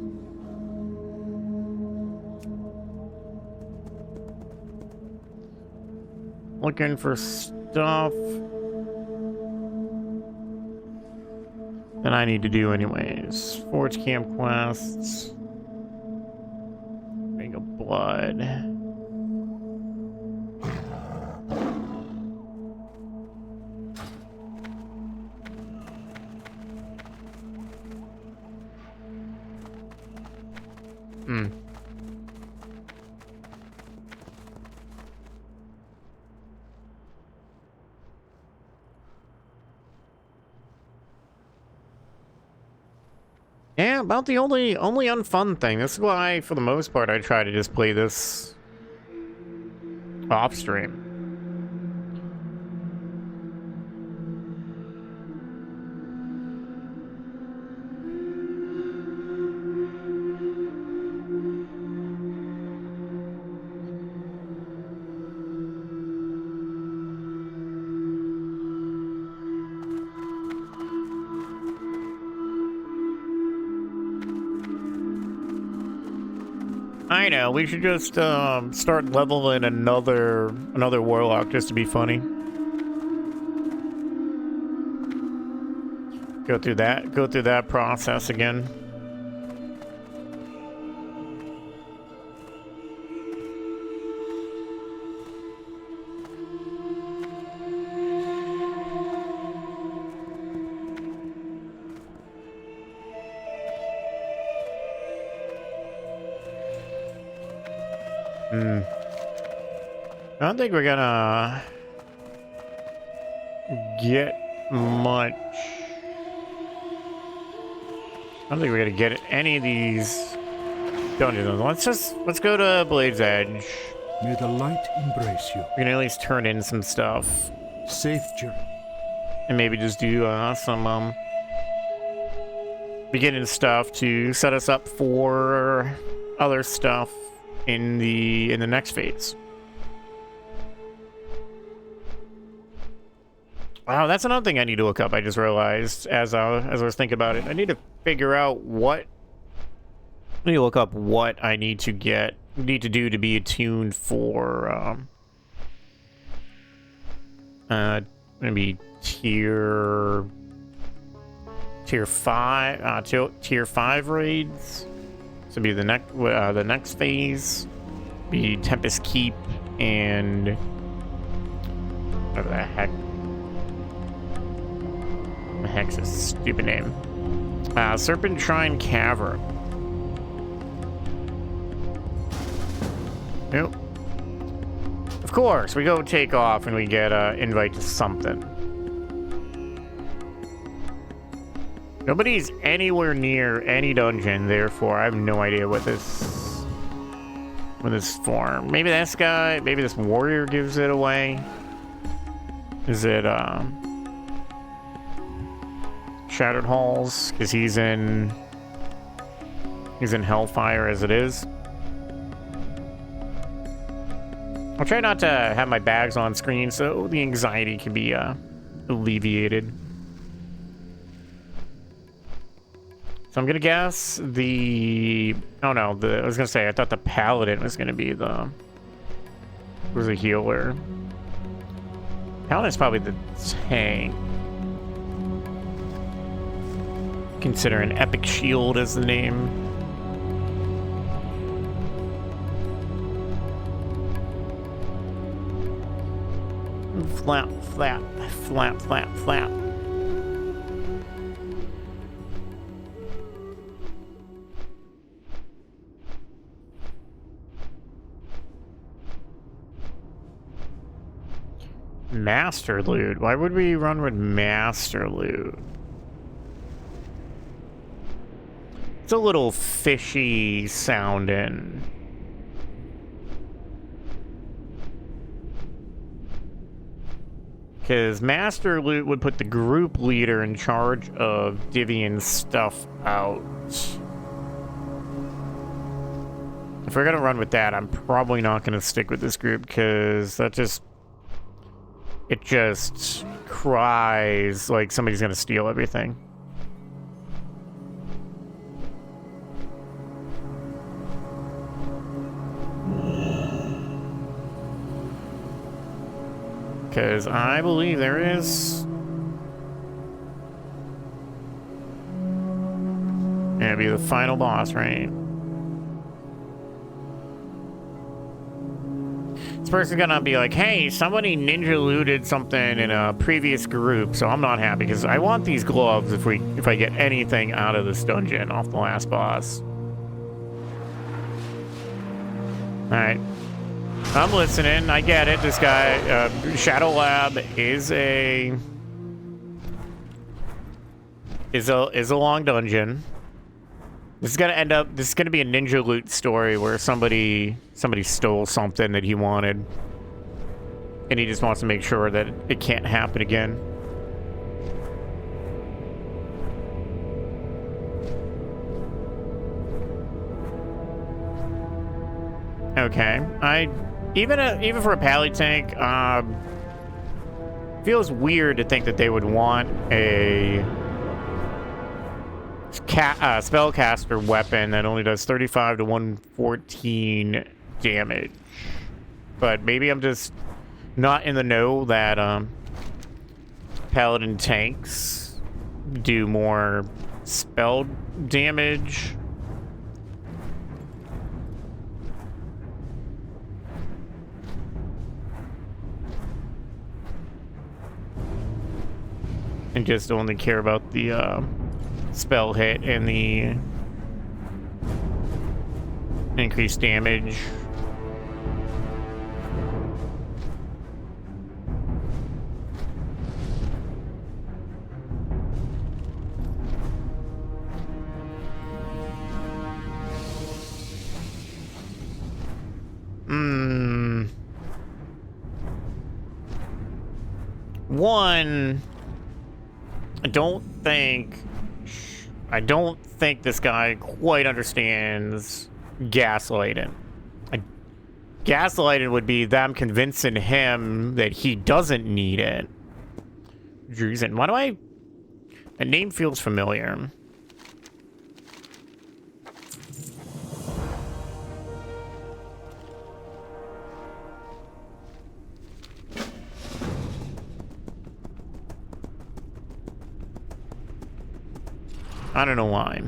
looking for stuff that I need to do anyways. Forge camp quests. Ring of Blood. Yeah, about the only unfun thing. This is why, for the most part, I try to just play this off stream. I know, we should just start leveling another Warlock just to be funny. Go through that process again. I don't think we're gonna get much. I don't think we're gonna get any of these dungeons. Let's go to Blade's Edge. May the light embrace you. We're gonna at least turn in some stuff. Safe journey. And maybe just do some beginning stuff to set us up for other stuff in the next phase. Wow, that's another thing I need to look up. I just realized as I was thinking about it. I need to figure out what. I need to look up what I need to do to be attuned for. Maybe tier 5 tier 5 raids. So be the next phase. Be Tempest Keep and whatever the heck. The heck's a stupid name. Serpentine Cavern. Nope. Of course, we go take off and we get invite to something. Nobody's anywhere near any dungeon, therefore I have no idea what this for. Maybe this guy, maybe this warrior gives it away. Is it Shattered Halls? Because he's in Hellfire as it is. I'll try not to have my bags on screen so the anxiety can be alleviated. So I'm gonna guess the... Oh no, I was gonna say, I thought the Paladin was gonna be the healer. Paladin's probably the tank. Consider an Epic Shield as the name. Flap, flap, flap, flap, flap. Master Loot. Why would we run with Master Loot? It's a little fishy sounding. Because Master Loot would put the group leader in charge of divvying stuff out. If we're gonna run with that, I'm probably not gonna stick with this group because that just... It just cries like somebody's gonna steal everything. Because I believe there is... It'll be the final boss, right? This person's gonna be like, hey, somebody ninja looted something in a previous group, so I'm not happy because I want these gloves if I get anything out of this dungeon off the last boss. Alright. I'm listening. I get it. This guy, Shadow Lab is a long dungeon. This is gonna be a ninja loot story where somebody stole something that he wanted, and he just wants to make sure that it can't happen again. Okay, even for a pally tank, feels weird to think that they would want a spellcaster weapon that only does 35 to 114 damage. But maybe I'm just not in the know that paladin tanks do more spell damage. And just only care about the spell hit and the increased damage. One, I don't think this guy quite understands gaslighting. Gaslighting would be them convincing him that he doesn't need it. Drusen, why do I... That name feels familiar. I don't know why.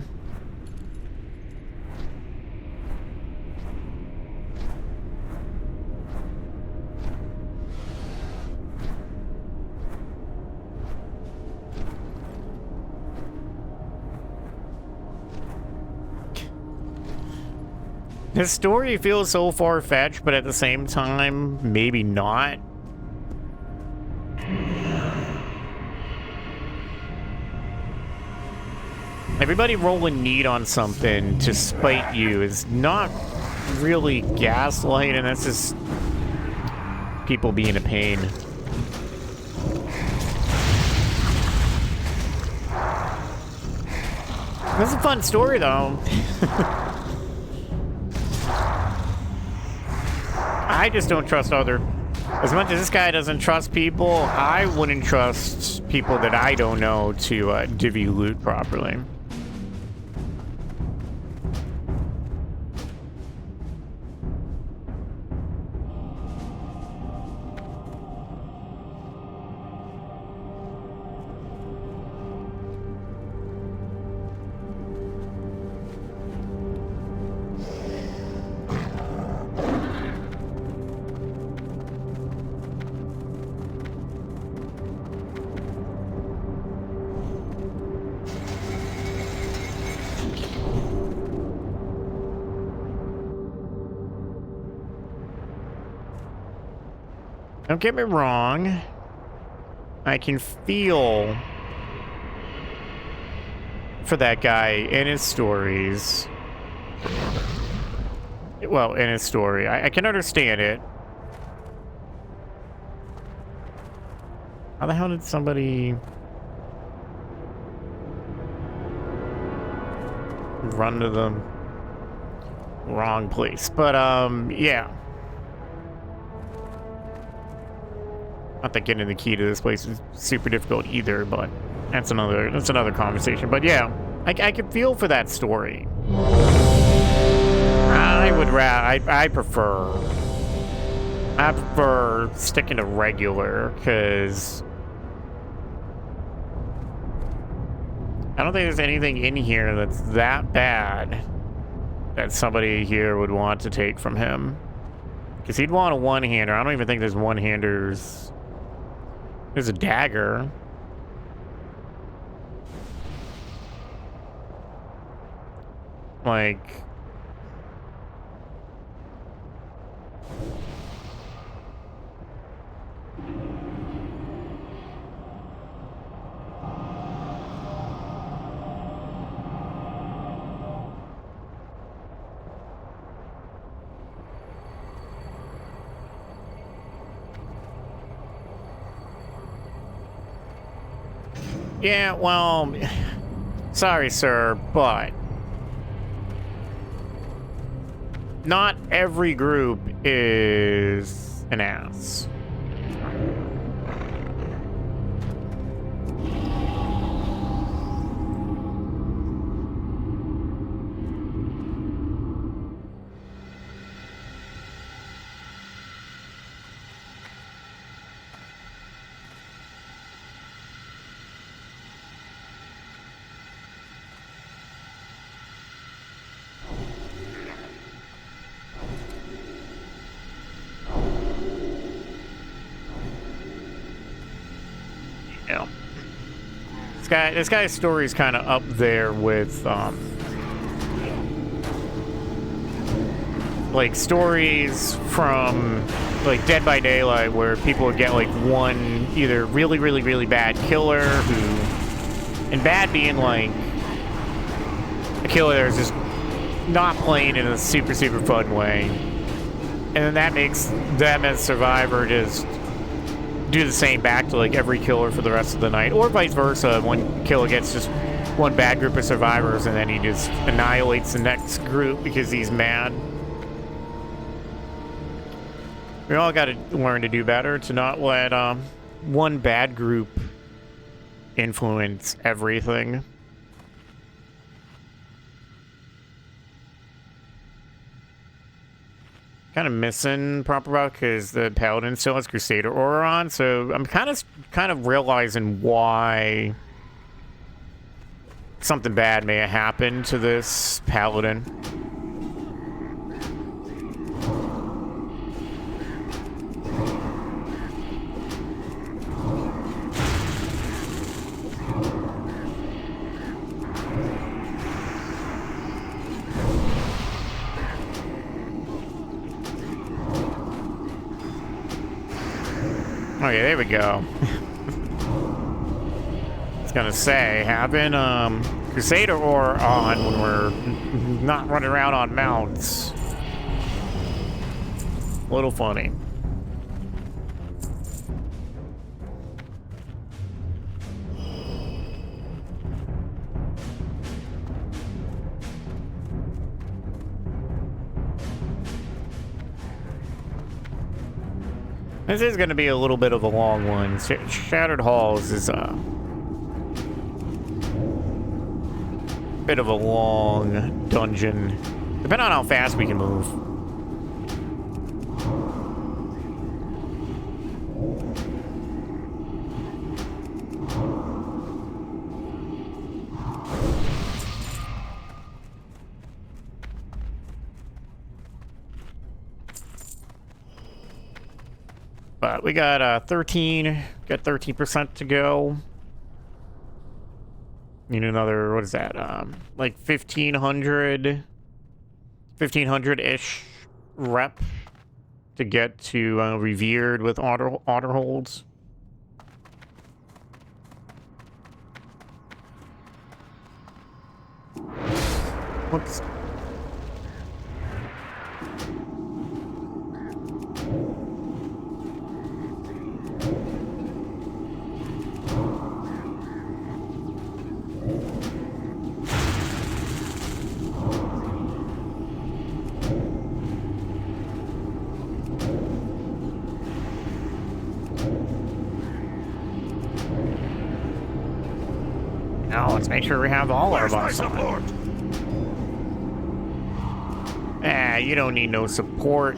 His story feels so far-fetched, but at the same time, maybe not. Everybody rolling need on something to spite you is not really gaslight, and that's just people being a pain. That's a fun story, though. I just don't trust other... As much as this guy doesn't trust people, I wouldn't trust people that I don't know to divvy loot properly. Don't get me wrong. I can feel for that guy in his stories. Well, in his story. I can understand it. How the hell did somebody run to the wrong place? But, yeah. Not that getting the key to this place is super difficult either, but that's another conversation. But yeah, I can feel for that story. I prefer sticking to regular, because I don't think there's anything in here that's that bad that somebody here would want to take from him. Because he'd want a one-hander. I don't even think there's one-handers. There's a dagger. Like... Yeah, well, sorry, sir, but not every group is an ass. This guy's story is kind of up there with, like, stories from, like, Dead by Daylight, where people would get, like, one either really, really, really bad killer who, and bad being, like, a killer that's just not playing in a super, super fun way. And then that makes them as Survivor just do the same back to like every killer for the rest of the night, or vice versa. One killer gets just one bad group of survivors, and then he just annihilates the next group because he's mad. We all got to learn to do better, to not let one bad group influence everything. Kind of missing proper rock because the paladin still has Crusader aura on, so I'm kind of realizing why something bad may have happened to this paladin. Okay, there we go. I was gonna say, having Crusader ore on when we're not running around on mounts, a little funny. This is going to be a little bit of a long one. Shattered Halls is a bit of a long dungeon, depending on how fast we can move. But we got 13% to go. Need another, what is that? Like 1500-ish rep to get to revered with otter holds. Whoops. Now let's make sure we have all our buffs on. Ah, you don't need no support.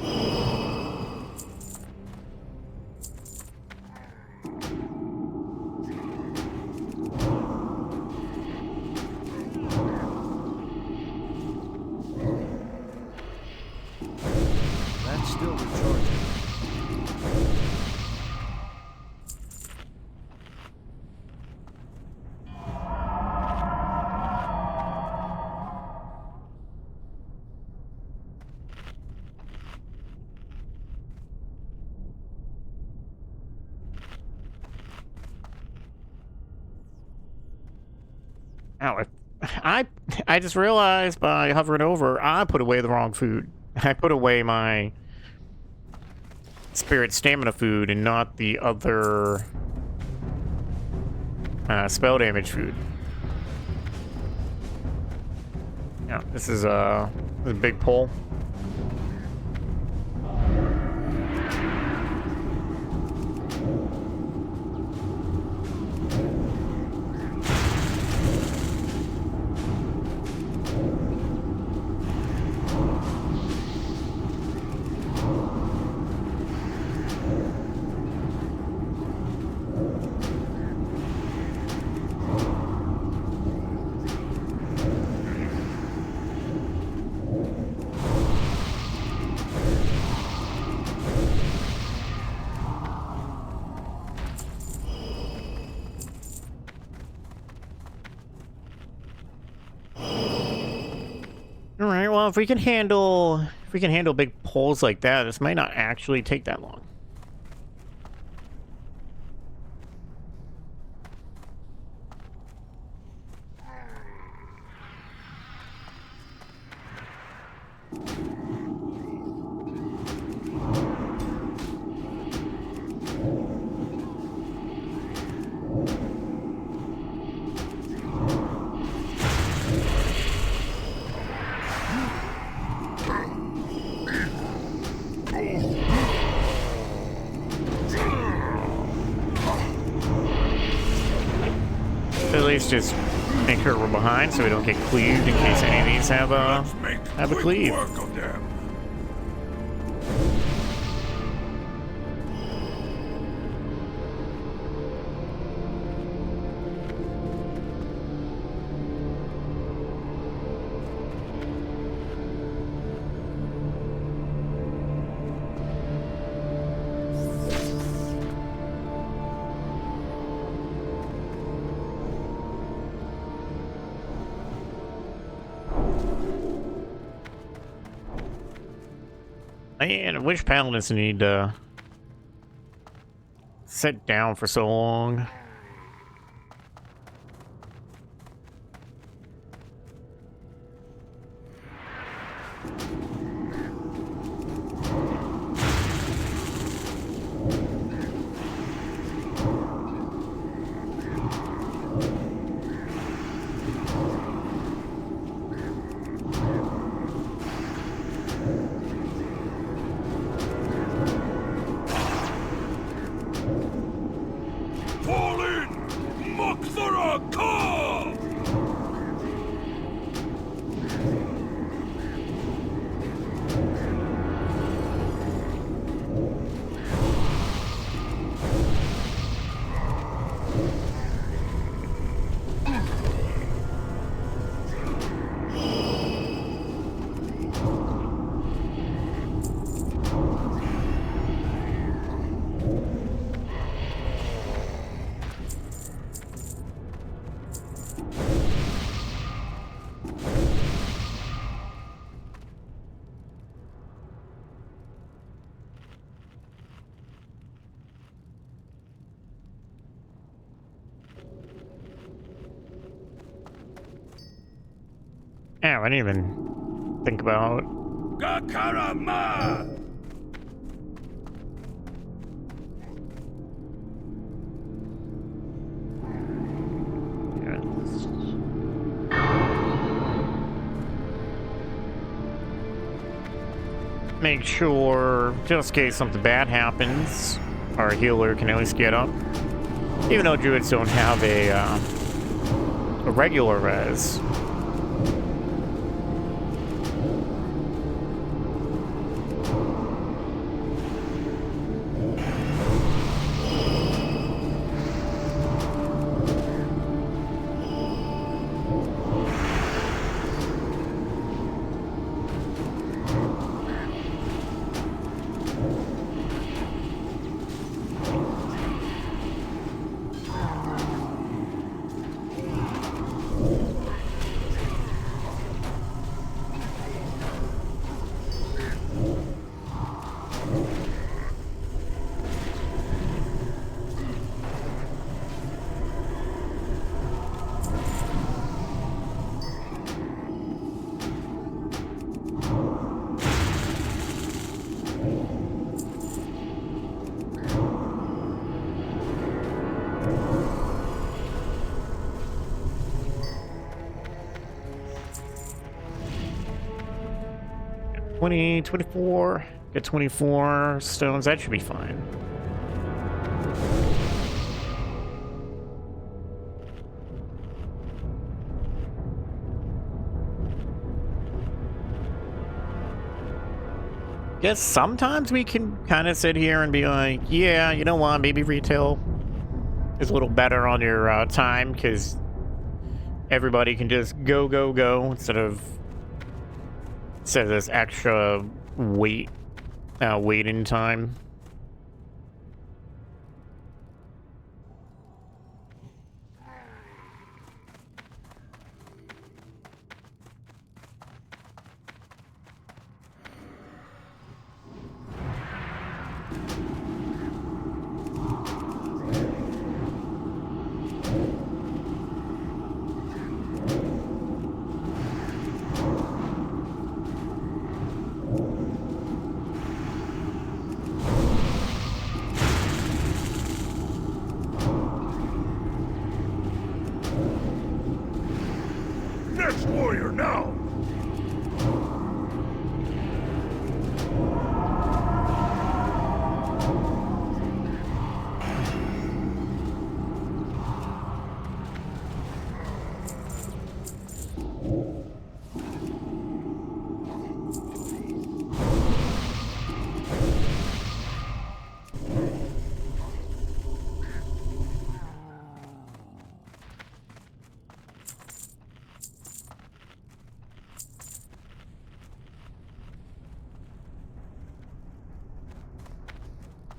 That's still recharging. Oh, I just realized by hovering over, I put away the wrong food. I put away my spirit stamina food and not the other spell damage food. Yeah, this is a big pull. All right, well, if we can handle big pulls like that, this might not actually take that long. At least just make sure we're behind so we don't get cleaved in case any of these have a cleave. Work of them. Man, I wish paladins need to sit down for so long. Fall in! Muck for a call! Yeah, I didn't even think about. Gakarama! Make sure, just in case something bad happens, our healer can at least get up. Even though druids don't have a regular res. $20, $24, get 24 stones, that should be fine. Guess sometimes we can kind of sit here and be like, yeah, you know what, maybe retail is a little better on your time, because everybody can just go instead of this extra waiting time.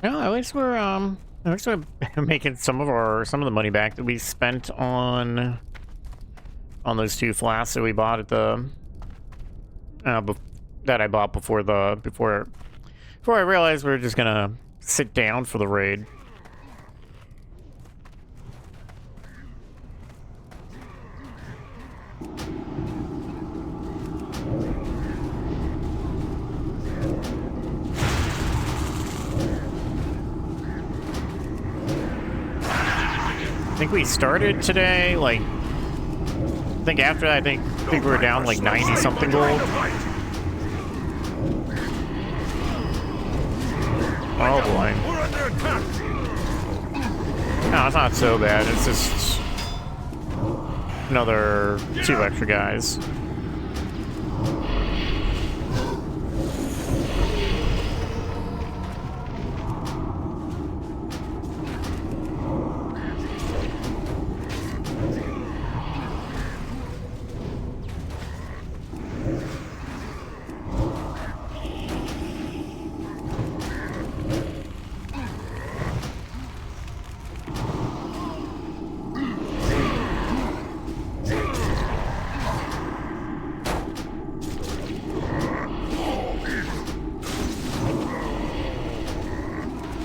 Well, at least we're making some of the money back that we spent on those 2 flasks that we bought at the that I bought before I realized we were just gonna sit down for the raid. I think we started today, like, I think after that, I think we were down like 90 something gold. Oh boy. No, it's not so bad. It's just another 2 extra guys.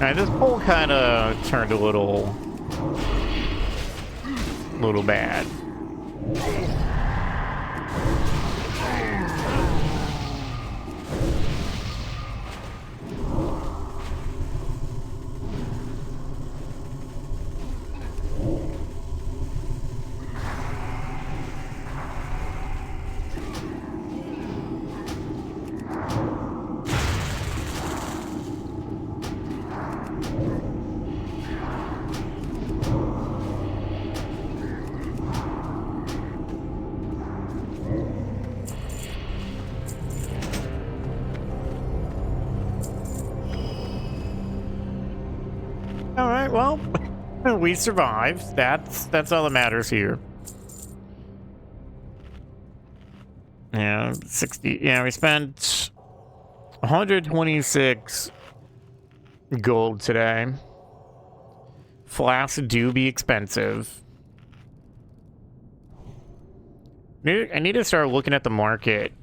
Alright, this poll kind of turned a little bad. Alright, well, we survived. That's all that matters here. Yeah, 60. Yeah, we spent 126 gold today. Flasks do be expensive. I need to start looking at the market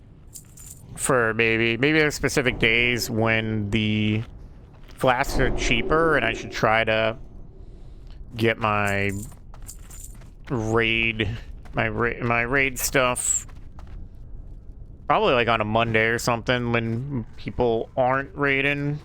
for maybe there's specific days when the flasks are cheaper, and I should try to get my raid stuff probably like on a Monday or something when people aren't raiding.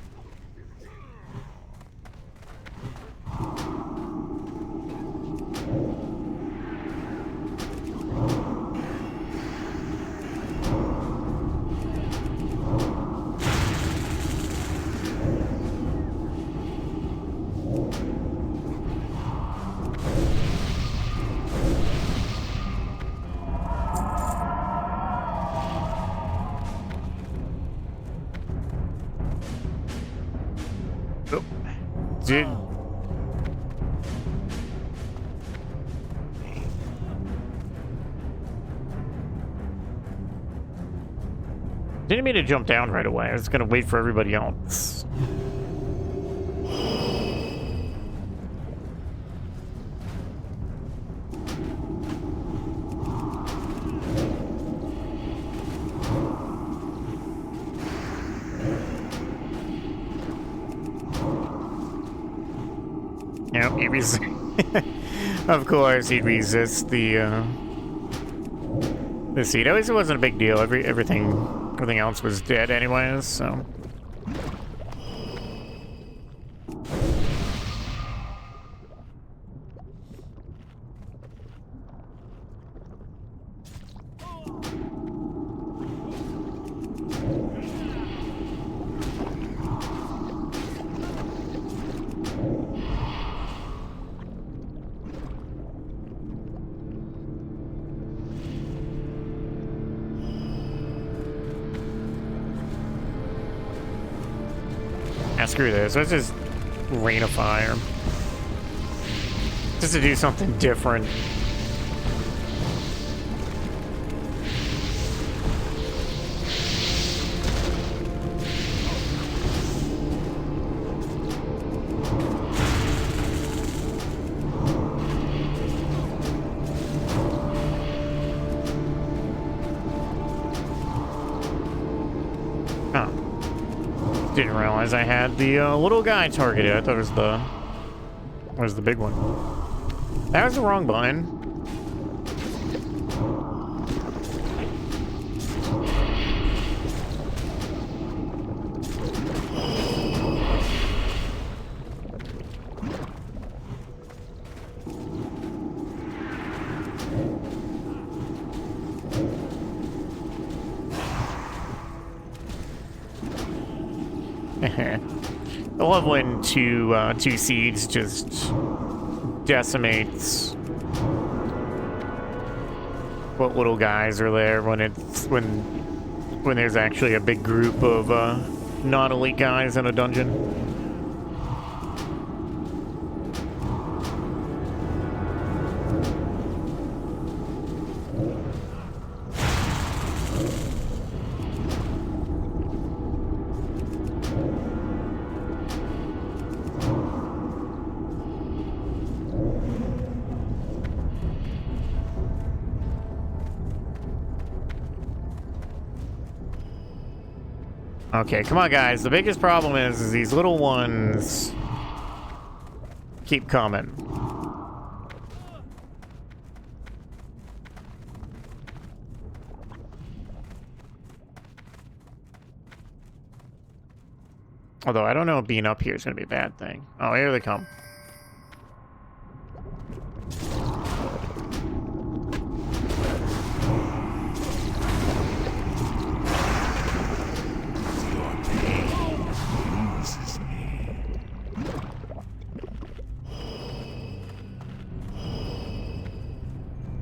Dude. Didn't mean to jump down right away. I was gonna wait for everybody else. Yep, he of course, he'd resist the seed. At least it wasn't a big deal. Everything else was dead anyways, so. Screw this. Let's just rain of fire. Just to do something different. Didn't realize I had the little guy targeted. I thought it was the big one. That was the wrong button. I love when two seeds just decimates what little guys are there when there's actually a big group of non-elite guys in a dungeon. Okay, come on, guys. The biggest problem is these little ones keep coming. Although, I don't know if being up here is going to be a bad thing. Oh, here they come.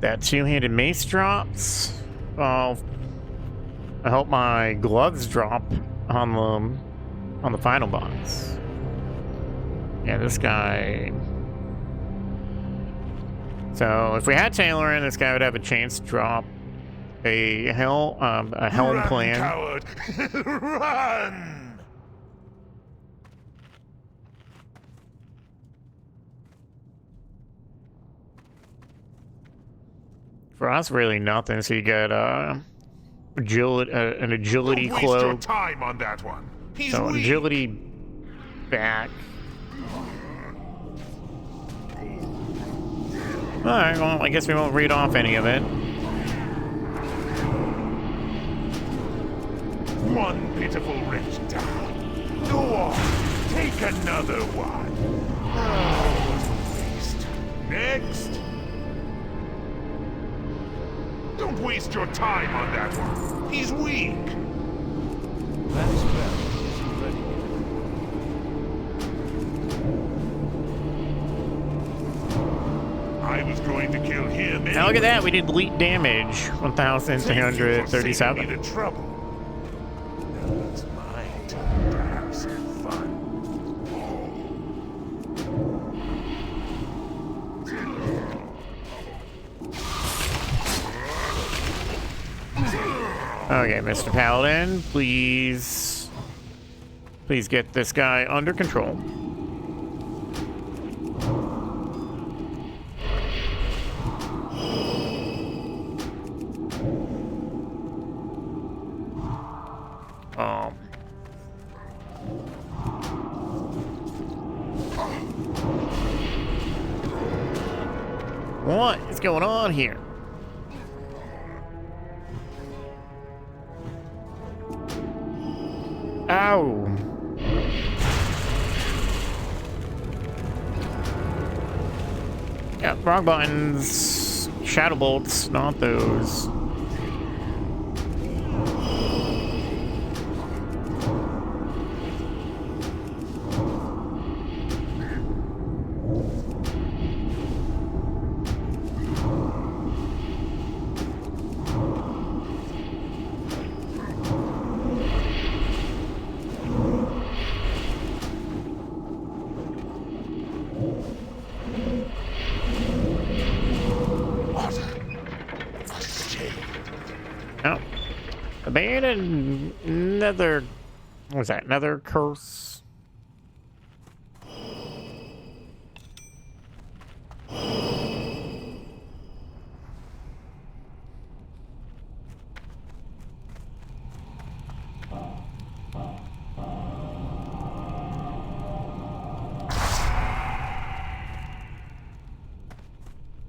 That two-handed mace drops. Well, I hope my gloves drop on the final boss. Yeah, this guy. So if we had Taylor in, this guy would have a chance to drop a helm plan. Coward! Run! For us, really nothing. So you get an agility Don't waste your cloak. time on that one. He's So weak. agility back. Alright, well, I guess we won't read off any of it. One pitiful wretch down. Go on, take another one. Oh, what a waste. Next. Don't waste your time on that one. He's weak. That spell isn't ready I was going to kill him anyway. Now look at that, we did elite damage. Thank you for saving me 1,337. the trouble. Now it's my turn to have some fun. Okay, Mr. Paladin, please get this guy under control. What is going on here? Ow. Yeah, wrong buttons. Shadow bolts, not those. Abandoned nether. What was that? Nether curse?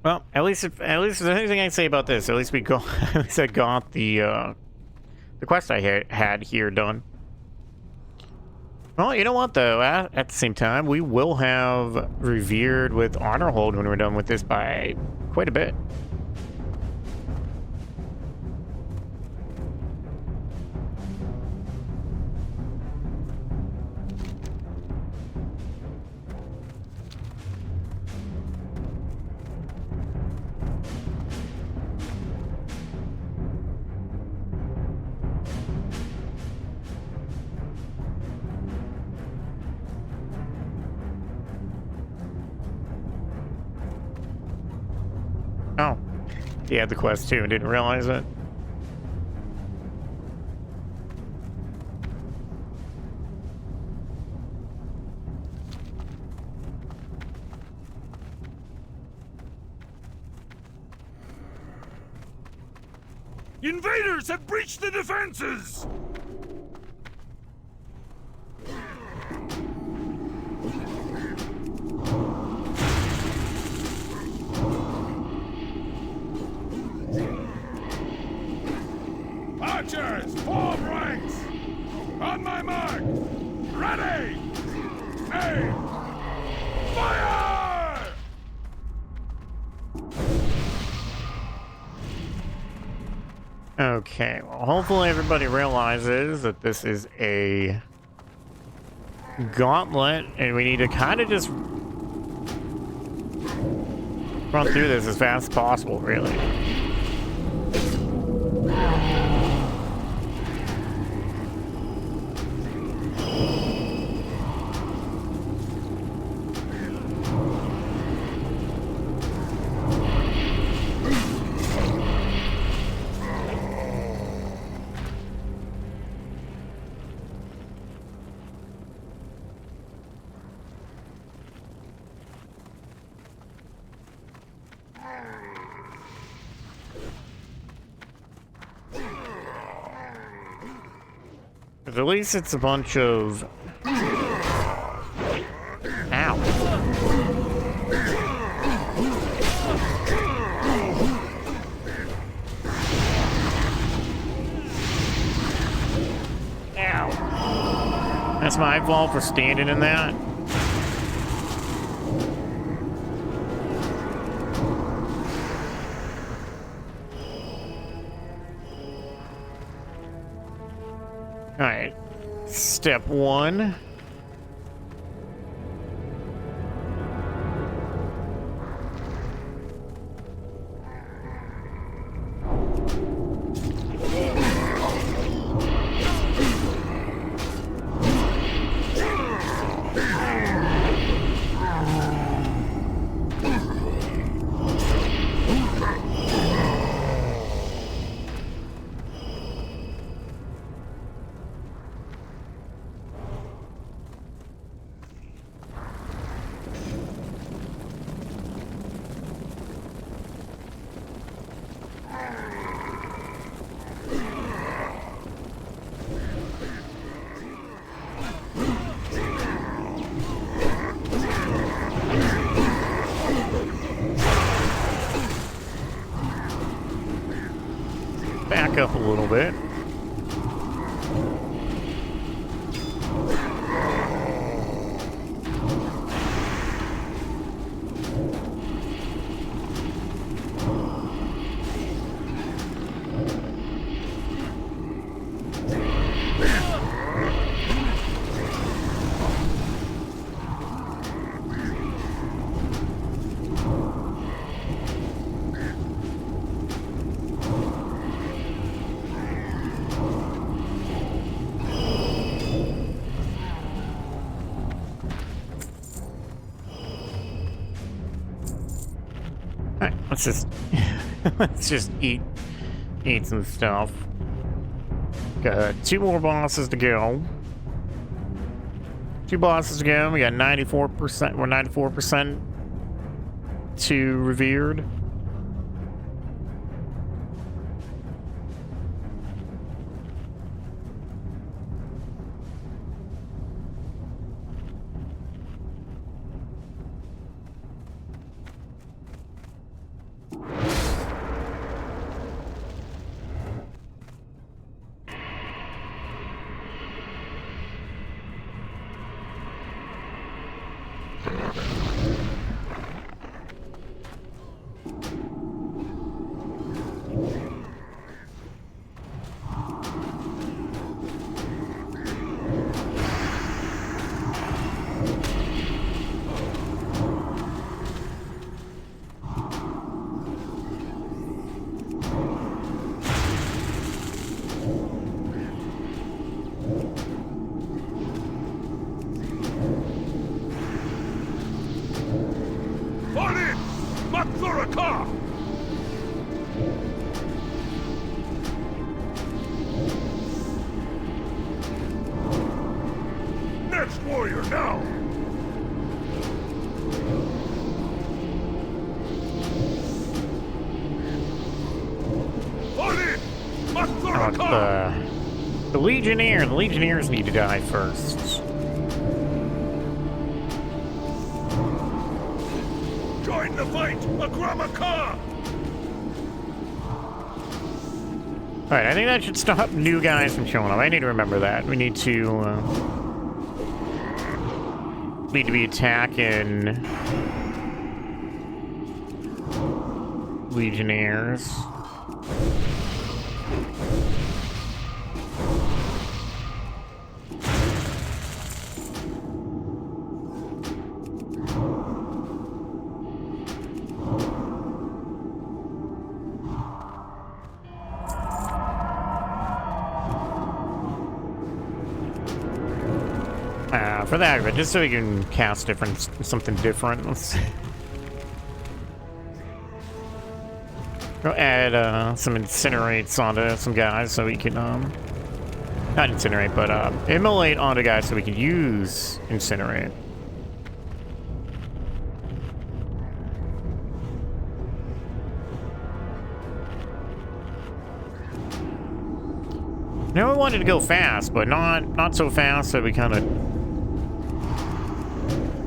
Well, at least if there's anything I can say about this, at least we got at least I got the quest I had here done. Well, you know what though? At the same time, we will have revered with honor hold when we're done with this by quite a bit. Oh, he had the quest too and didn't realize it. Invaders have breached the defenses! Archers, form ranks! On my mark! Ready! Aim! Fire! Okay, well, hopefully everybody realizes that this is a gauntlet, and we need to kind of just run through this as fast as possible, really. But at least it's a bunch of... Ow. Ow. That's my fault for standing in that. Alright, step one. Back up a little bit. Alright, let's just eat some stuff. Got 2 more bosses to go. 2 bosses to go. We got 94%. We're 94% to revered. Makthuraka! Next warrior now! Fall in! Makthuraka! The Legionnaire. The Legionnaires need to die first. Join the fight! Agramaka! Alright, I think that should stop new guys from showing up. I need to remember that. We need to be attacking Legionnaires. For that, but just so we can cast something different. Let's go add some incinerates onto some guys so we can not incinerate, but immolate onto guys so we can use incinerate. Now we wanted to go fast, but not so fast that we kind of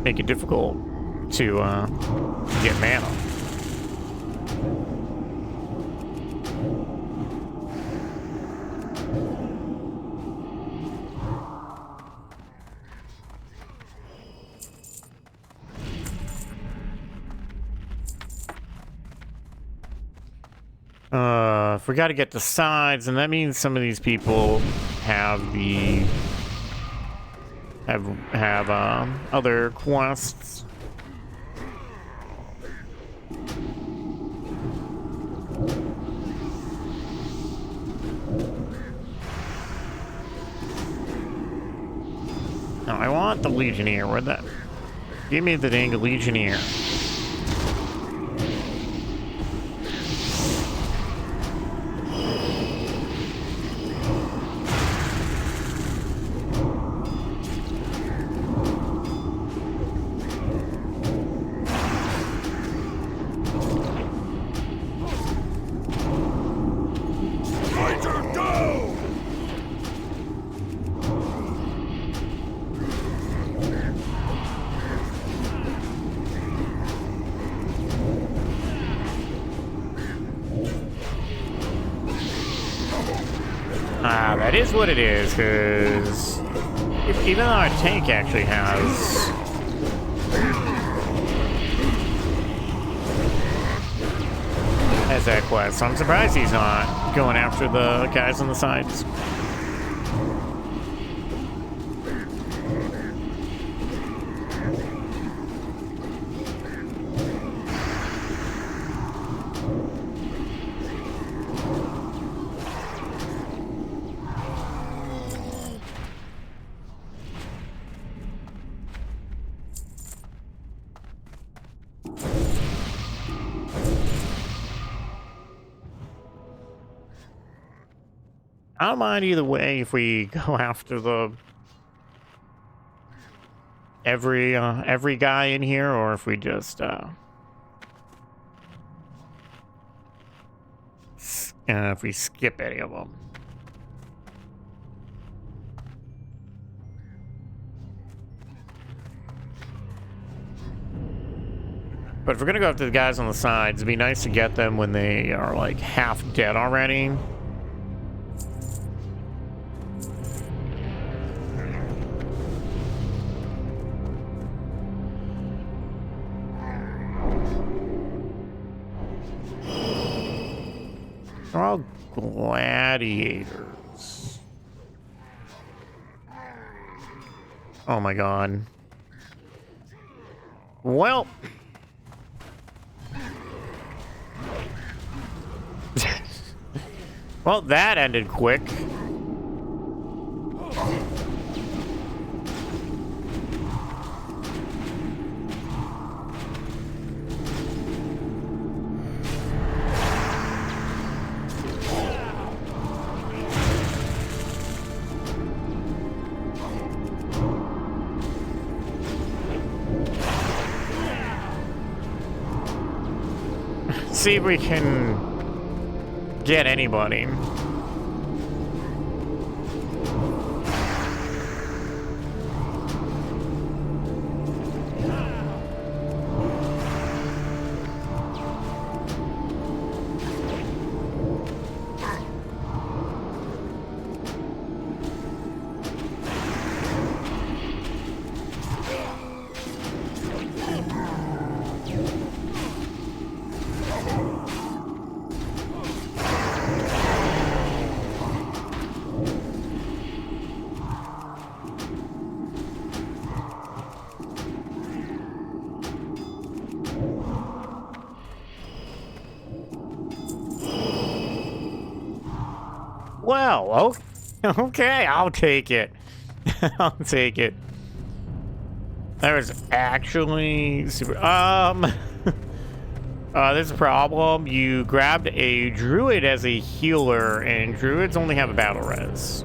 make it difficult to get mana. If we got to get the sides, and that means some of these people have other quests. No, I want the Legionnaire. Where'd that? Give me the dang Legionnaire. That is what it is, because even though our tank actually has that quest, so I'm surprised he's not going after the guys on the sides. I don't mind either way if we go after the every guy in here, or if we just if we skip any of them. But if we're gonna go after the guys on the sides, it'd be nice to get them when they are like half dead already. They're all gladiators. Oh my god. Well. Well, that ended quick. see if we can get anybody. Well, okay, I'll take it. I'll take it. That was actually super. There's a problem. You grabbed a druid as a healer, and druids only have a battle res.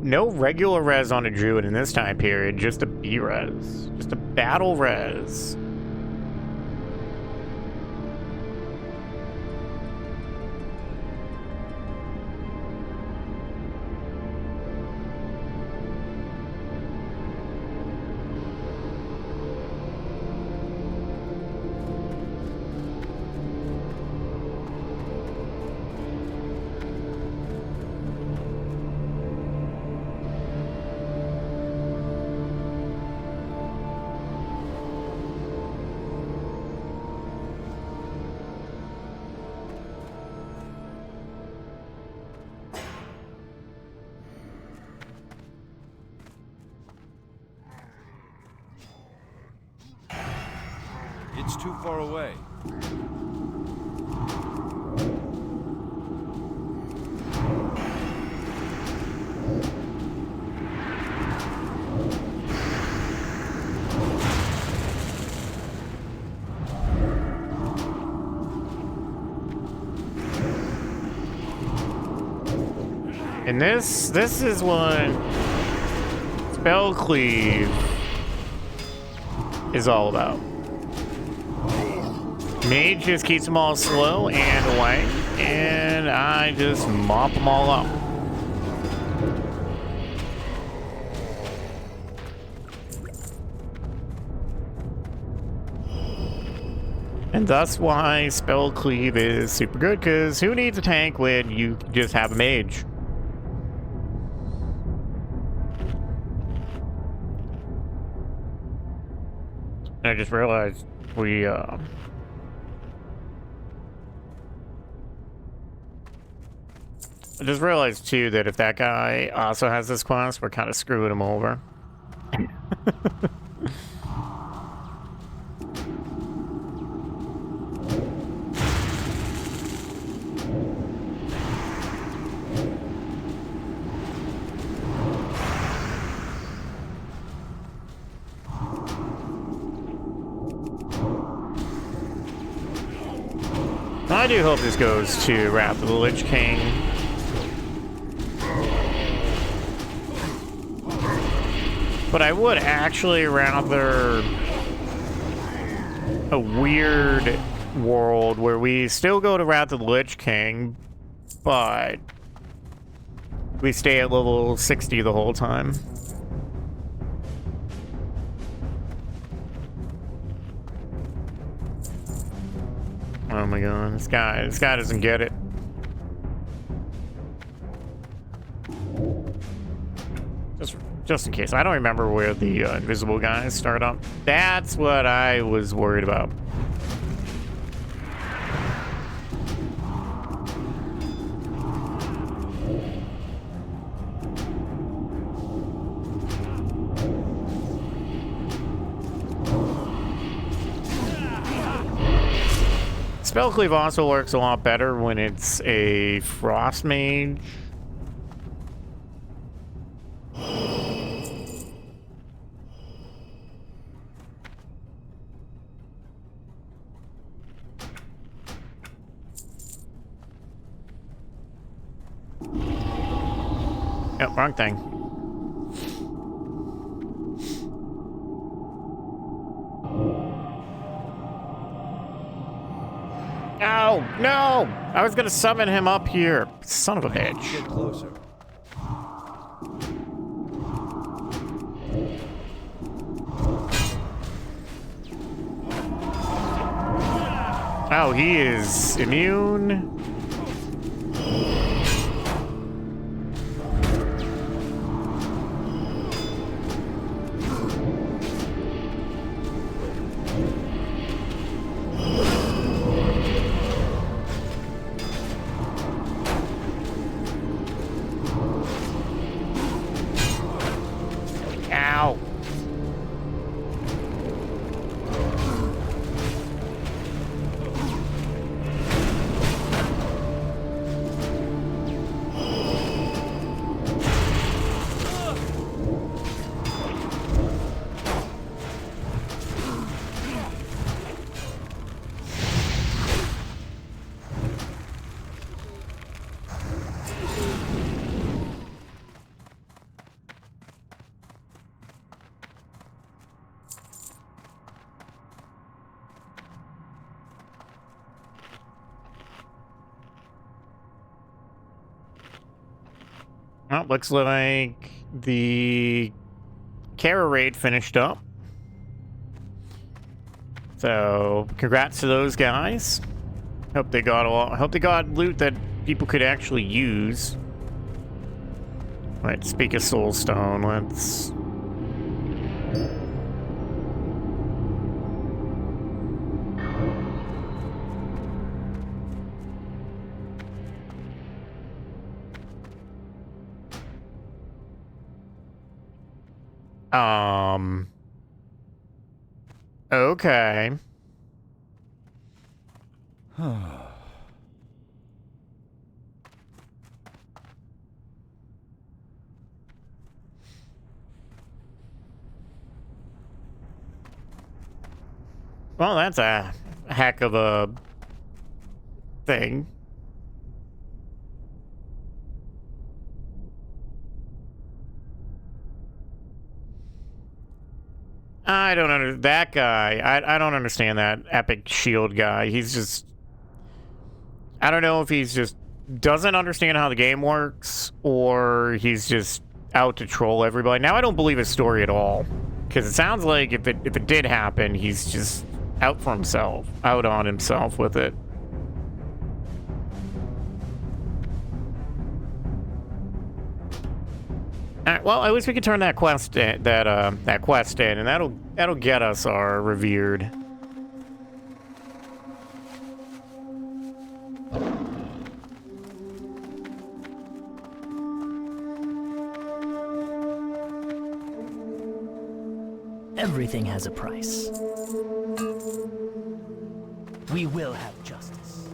No regular res on a druid in this time period. Just a B res, just a battle res. It's too far away. And this is what Spell Cleave is all about. Mage just keeps them all slow and away, and I just mop them all up. And that's why Spell Cleave is super good, because who needs a tank when you just have a mage? And I just realized we, I just realized too that if that guy also has this class, we're kind of screwing him over. I do hope this goes to Wrath of the Lich King. But I would actually rather a weird world where we still go to Wrath of the Lich King, but we stay at level 60 the whole time. Oh my god, this guy doesn't get it. Just in case. I don't remember where the invisible guys start up. That's what I was worried about. Spell Cleave also works a lot better when it's a Frost Mage. Yep, wrong thing. Oh, no! I was gonna summon him up here. Son of a bitch. Get closer. Oh, he is immune. Ow. Well, looks like the Kara raid finished up. So, congrats to those guys. Hope they got loot that people could actually use. Right, speak of Soulstone, let's... Okay. Well, that's a heck of a thing. I don't understand that guy. I don't understand that epic shield guy. He's just... I don't know if he's just doesn't understand how the game works, or he's just out to troll everybody. Now, I don't believe his story at all, because it sounds like if it did happen, he's just out for himself, out on himself with it. Alright, well, at least we can turn that quest in, that quest in, and that'll get us our revered. Everything has a price. We will have justice.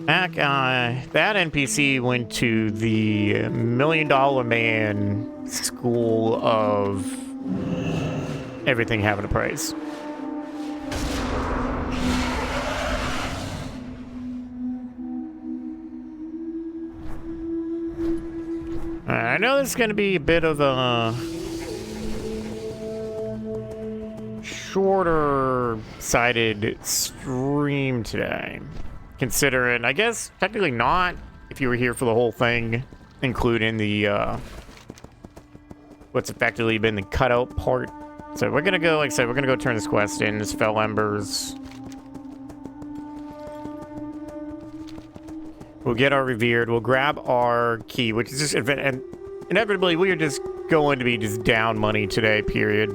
That guy, that NPC went to the $1 Million Man school of everything having a price. I know this is going to be a bit of a shorter-sided stream today. Considering, I guess, technically not, if you were here for the whole thing, including the, what's effectively been the cutout part. So we're gonna go, like I said, we're gonna go turn this quest in, this Fell Embers. We'll get our revered, we'll grab our key, which is just, and inevitably, we are just going to be just down money today, period.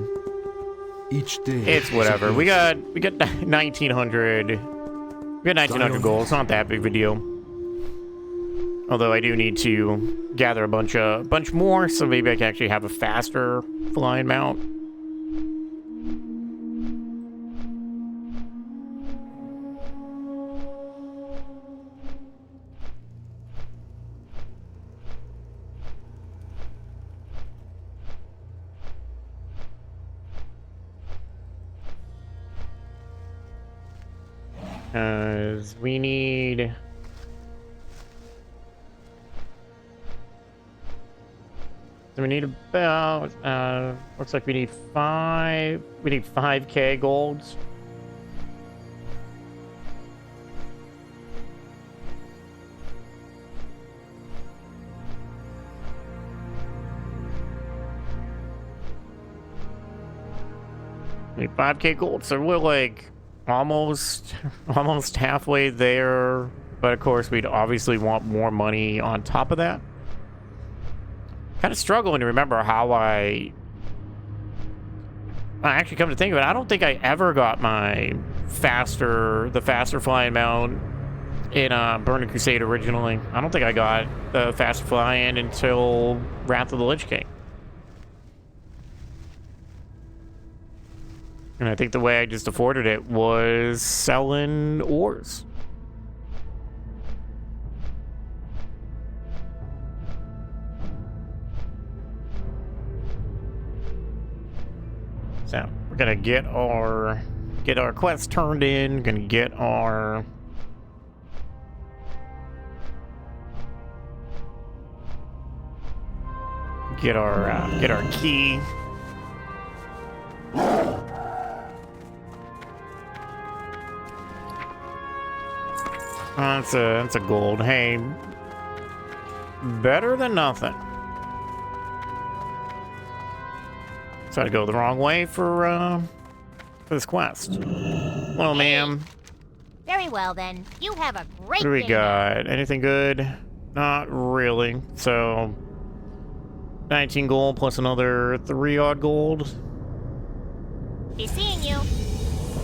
Each day. It's whatever. We got 1900. We got 1900 gold. It's not that big of a deal. Although I do need to gather a bunch more, so maybe I can actually have a faster flying mount. Because we need... So we need about, looks like we need 5k golds. We need 5k gold, so we're like almost halfway there. But of course, we'd obviously want more money on top of that. Kind of struggling to remember how I actually come to think of it. I don't think I ever got the faster flying mount in Burning Crusade originally. I don't think I got the faster flying until Wrath of the Lich King. And I think the way I just afforded it was selling ores. So we're gonna get our quest turned in. Gonna get our key. That's a gold. Hey, better than nothing. So I go the wrong way for this quest. Well, ma'am. Very well then. You have a great What do we day. got? Anything good? Not really. So 19 gold plus another 3 odd gold. Be seeing you.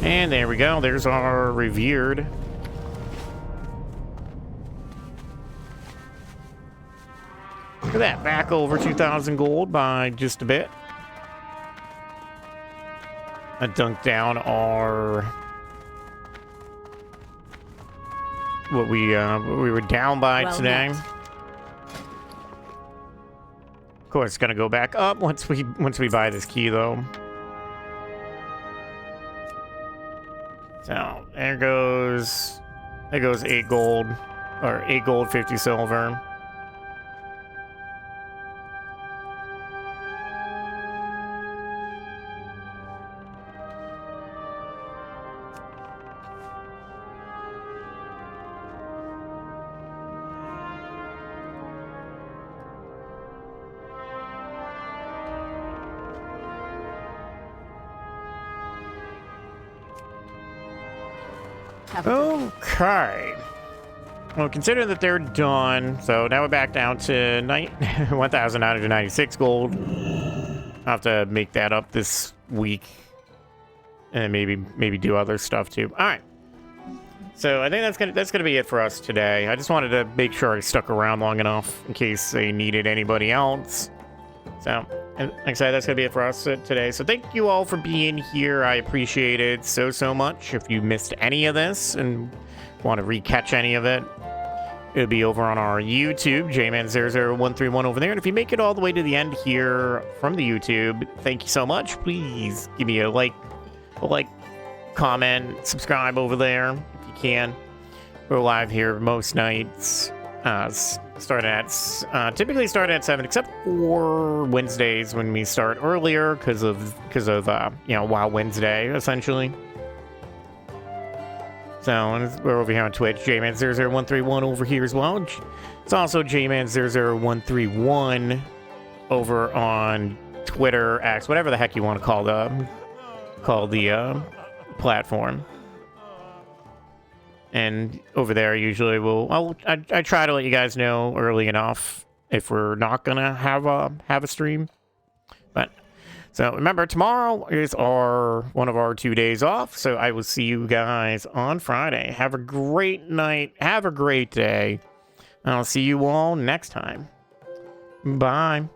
And there we go. There's our revered. Look at that. Back over 2,000 gold by just a bit. I dunked down our what we were down by Well today. met. Of course, it's gonna go back up once we buy this key, though. So there goes 8 gold, or 8 gold, 50 silver. Okay. Well, considering that they're done, so now we're back down to 1,996 gold. I'll have to make that up this week, and maybe do other stuff too. All right. So I think that's gonna be it for us today. I just wanted to make sure I stuck around long enough in case they needed anybody else. So, and like I said, that's going to be it for us today. So thank you all for being here. I appreciate it so much. If you missed any of this and want to recatch any of it, it'll be over on our YouTube, JMan00131 over there. And if you make it all the way to the end here from the YouTube, thank you so much. Please give me a like, comment, subscribe over there if you can. We're live here most nights. Typically start at 7, except for Wednesdays when we start earlier because of WoW Wednesday essentially. So we're over here on Twitch, JMan00131 over here as well. It's also JMan00131 over on Twitter, X, whatever the heck you want to call the platform. And over there, usually I try to let you guys know early enough if we're not gonna have a stream. But so remember, tomorrow is one of our 2 days off. So I will see you guys on Friday. Have a great night. Have a great day. I'll see you all next time. Bye.